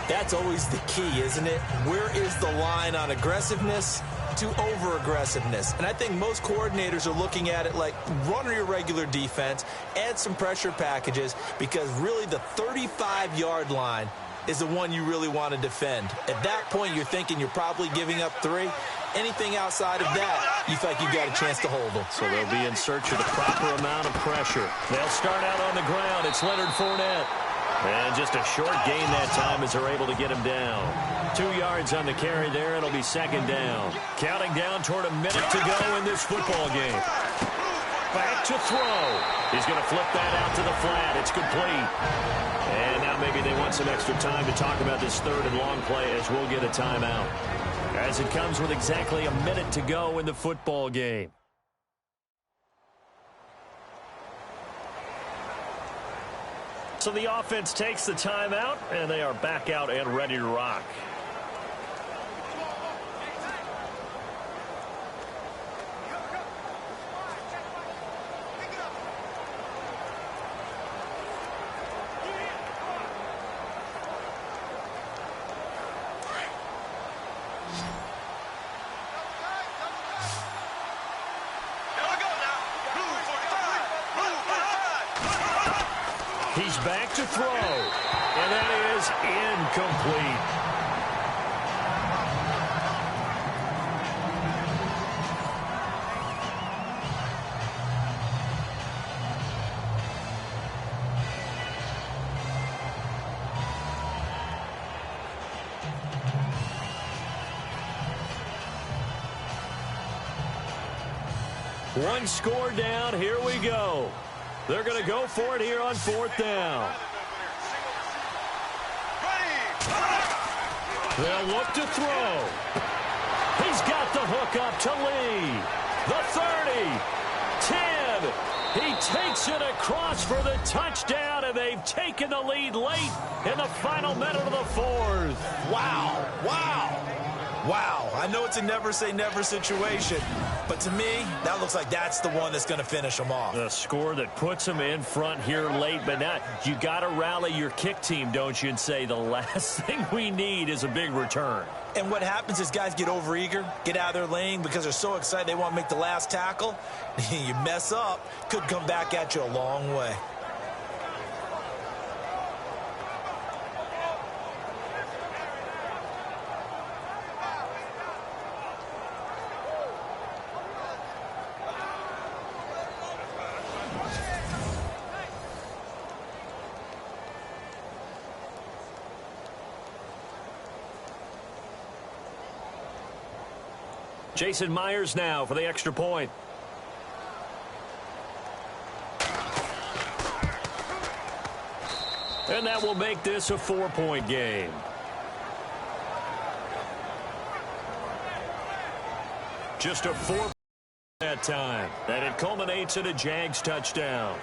That's always the key, isn't it? Where is the line on aggressiveness to over-aggressiveness? And I think most coordinators are looking at it like run your regular defense, add some pressure packages, because really the 35-yard line is the one you really want to defend. At that point, you're thinking you're probably giving up 3. Anything outside of that, you feel like you've got a chance to hold them. So they'll be in search of the proper amount of pressure. They'll start out on the ground. It's Leonard Fournette. And just a short gain that time as they're able to get him down. 2 yards on the carry there. It'll be second down. Counting down toward a minute to go in this football game. Back to throw. He's going to flip that out to the flat. It's complete. And now maybe they want some extra time to talk about this third and long play as we'll get a timeout. As it comes with exactly a minute to go in the football game. So the offense takes the timeout, and they are back out and ready to rock. He's back to throw, and that is incomplete. One score down, here we go. They're going to go for it here on fourth down. They'll look to throw. He's got the hook up to Lee. The 30, 10. He takes it across for the touchdown, and they've taken the lead late in the final minute of the fourth. Wow. Wow. Wow. I know it's a never-say-never situation, but to me, that looks like that's the one that's going to finish them off. The score that puts them in front here late, but now you got to rally your kick team, don't you, and say the last thing we need is a big return. And what happens is guys get overeager, get out of their lane because they're so excited they want to make the last tackle. You mess up, could come back at you a long way. Jason Myers now for the extra point. And that will make this a 4-point game. Just a 4 that time. And it culminates in a Jags touchdown.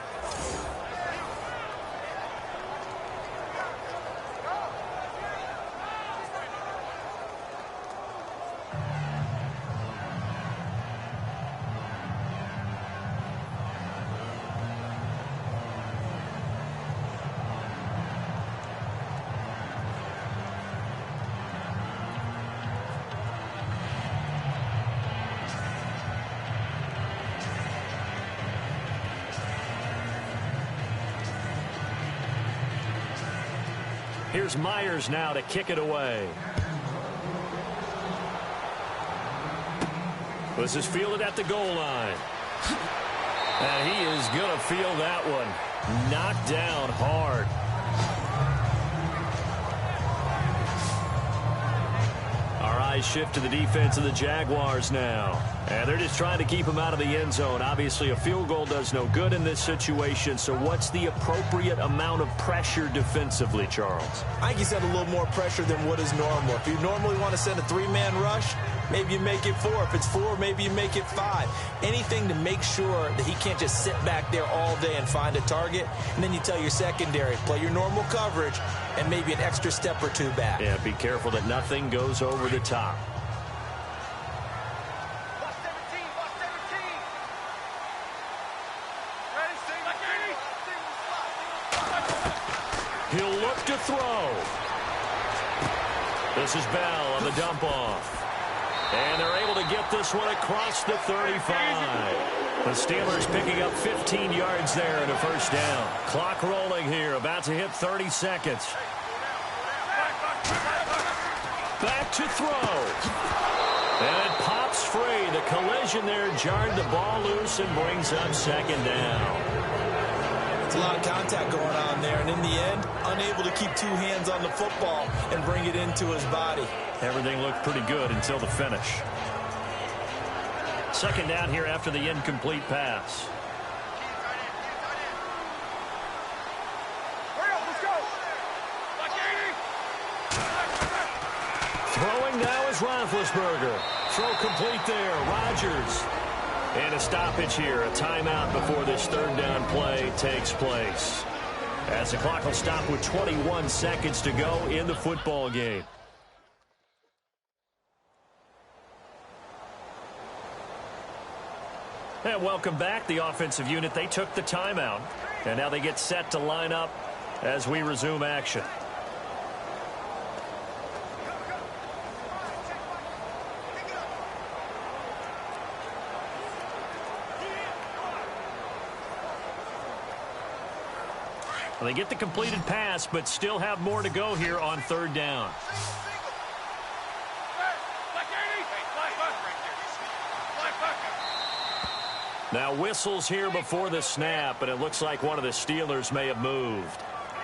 Here's Myers now to kick it away. This is fielded at the goal line. And he is going to feel that one. Knocked down hard. Our eyes shift to the defense of the Jaguars now. And they're just trying to keep him out of the end zone. Obviously, a field goal does no good in this situation. So what's the appropriate amount of pressure defensively, Charles? I think you set a little more pressure than what is normal. If you normally want to send a 3-man rush, maybe you make it 4. If it's 4, maybe you make it 5. Anything to make sure that he can't just sit back there all day and find a target. And then you tell your secondary, play your normal coverage and maybe an extra step or 2 back. Yeah, be careful that nothing goes over the top. He'll look to throw. This is Bell on the dump off. And they're able to get this one across the 35. The Steelers picking up 15 yards there in a first down. Clock rolling here, about to hit 30 seconds. Back to throw. And it pops free. The collision there jarred the ball loose and brings up second down. It's a lot of contact going on there, and in the end, unable to keep 2 hands on the football and bring it into his body. Everything looked pretty good until the finish. Second down here after the incomplete pass. Roethlisberger. Throw complete there. Rodgers. And a stoppage here. A timeout before this third down play takes place. As the clock will stop with 21 seconds to go in the football game. And welcome back. The offensive unit, they took the timeout. And now they get set to line up as we resume action. Well, they get the completed pass, but still have more to go here on third down. Now whistles here before the snap, and it looks like one of the Steelers may have moved.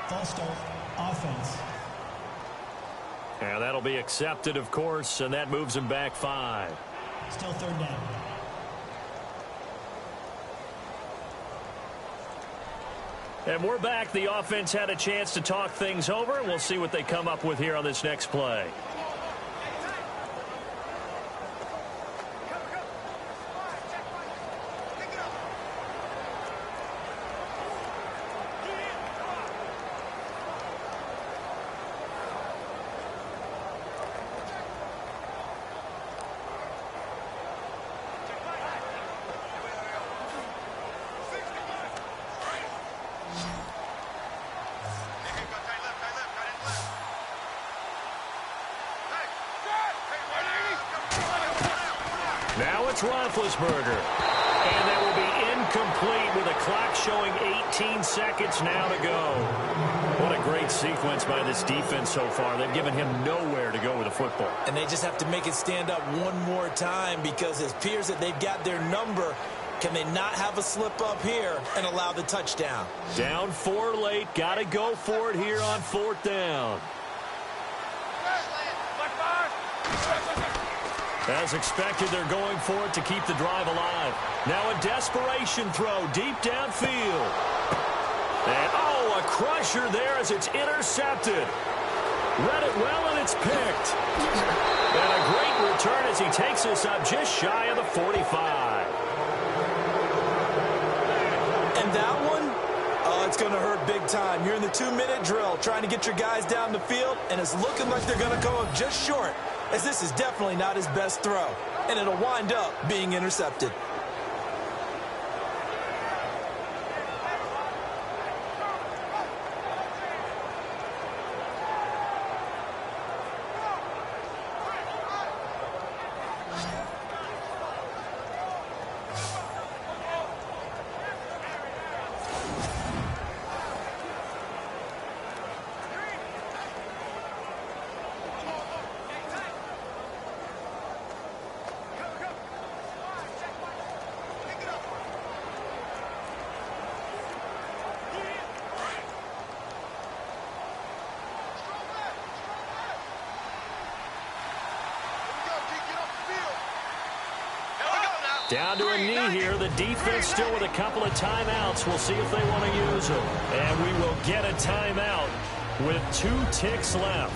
False start, offense. And that'll be accepted, of course, and that moves him back 5. Still third down. And we're back. The offense had a chance to talk things over, and we'll see what they come up with here on this next play. Now it's Roethlisberger. And that will be incomplete with a clock showing 18 seconds now to go. What a great sequence by this defense so far. They've given him nowhere to go with the football. And they just have to make it stand up one more time because it appears that they've got their number. Can they not have a slip up here and allow the touchdown? Down 4 late. Got to go for it here on 4th down. As expected, they're going for it to keep the drive alive. Now a desperation throw deep downfield. And, oh, a crusher there as it's intercepted. Read it well, and it's picked. And a great return as he takes us up just shy of the 45. And that one, oh, it's going to hurt big time. You're in the 2-minute drill trying to get your guys down the field, and it's looking like they're going to go up just short, as this is definitely not his best throw, and it'll wind up being intercepted. Down to a knee here. The defense still with a couple of timeouts. We'll see if they want to use them. And we will get a timeout with 2 ticks left.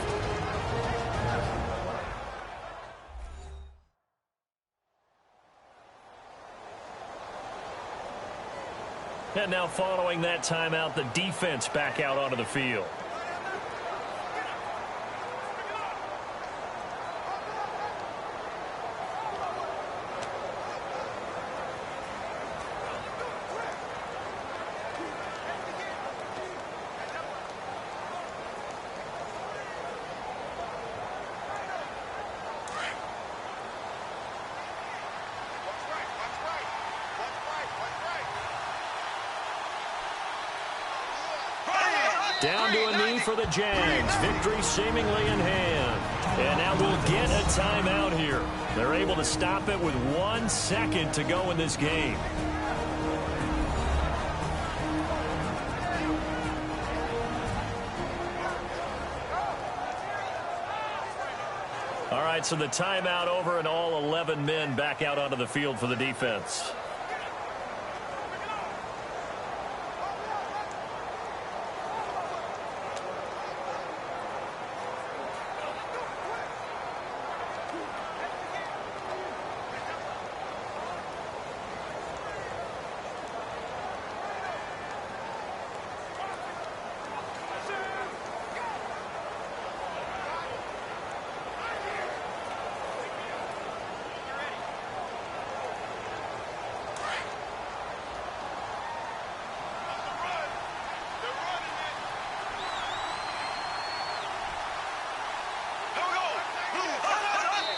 And now following that timeout, the defense back out onto the field. Down to a knee for the Jags. Victory seemingly in hand. And now we'll get a timeout here. They're able to stop it with 1 second to go in this game. All right, so the timeout over and all 11 men back out onto the field for the defense.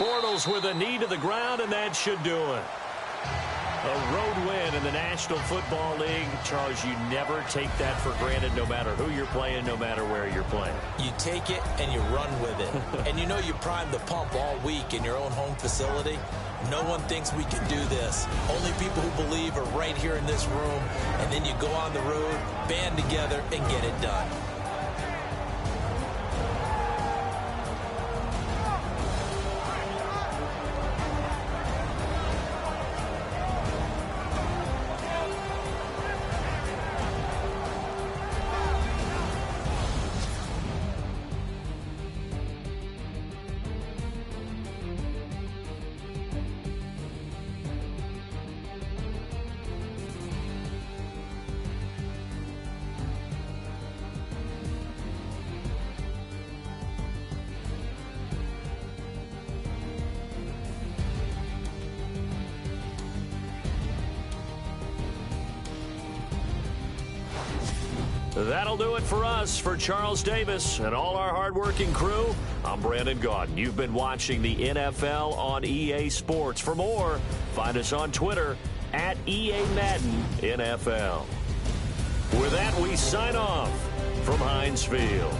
Bortles with a knee to the ground, and that should do it. A road win in the National Football League. Charles, you never take that for granted, no matter who you're playing, no matter where you're playing. You take it and you run with it. And you know you primed the pump all week in your own home facility. No one thinks we can do this. Only people who believe are right here in this room. And then you go on the road, band together, and get it done. That'll do it for us. For Charles Davis and all our hardworking crew, I'm Brandon Gaudin. You've been watching the NFL on EA Sports. For more, find us on Twitter at EA Madden NFL. With that, we sign off from Heinz Field.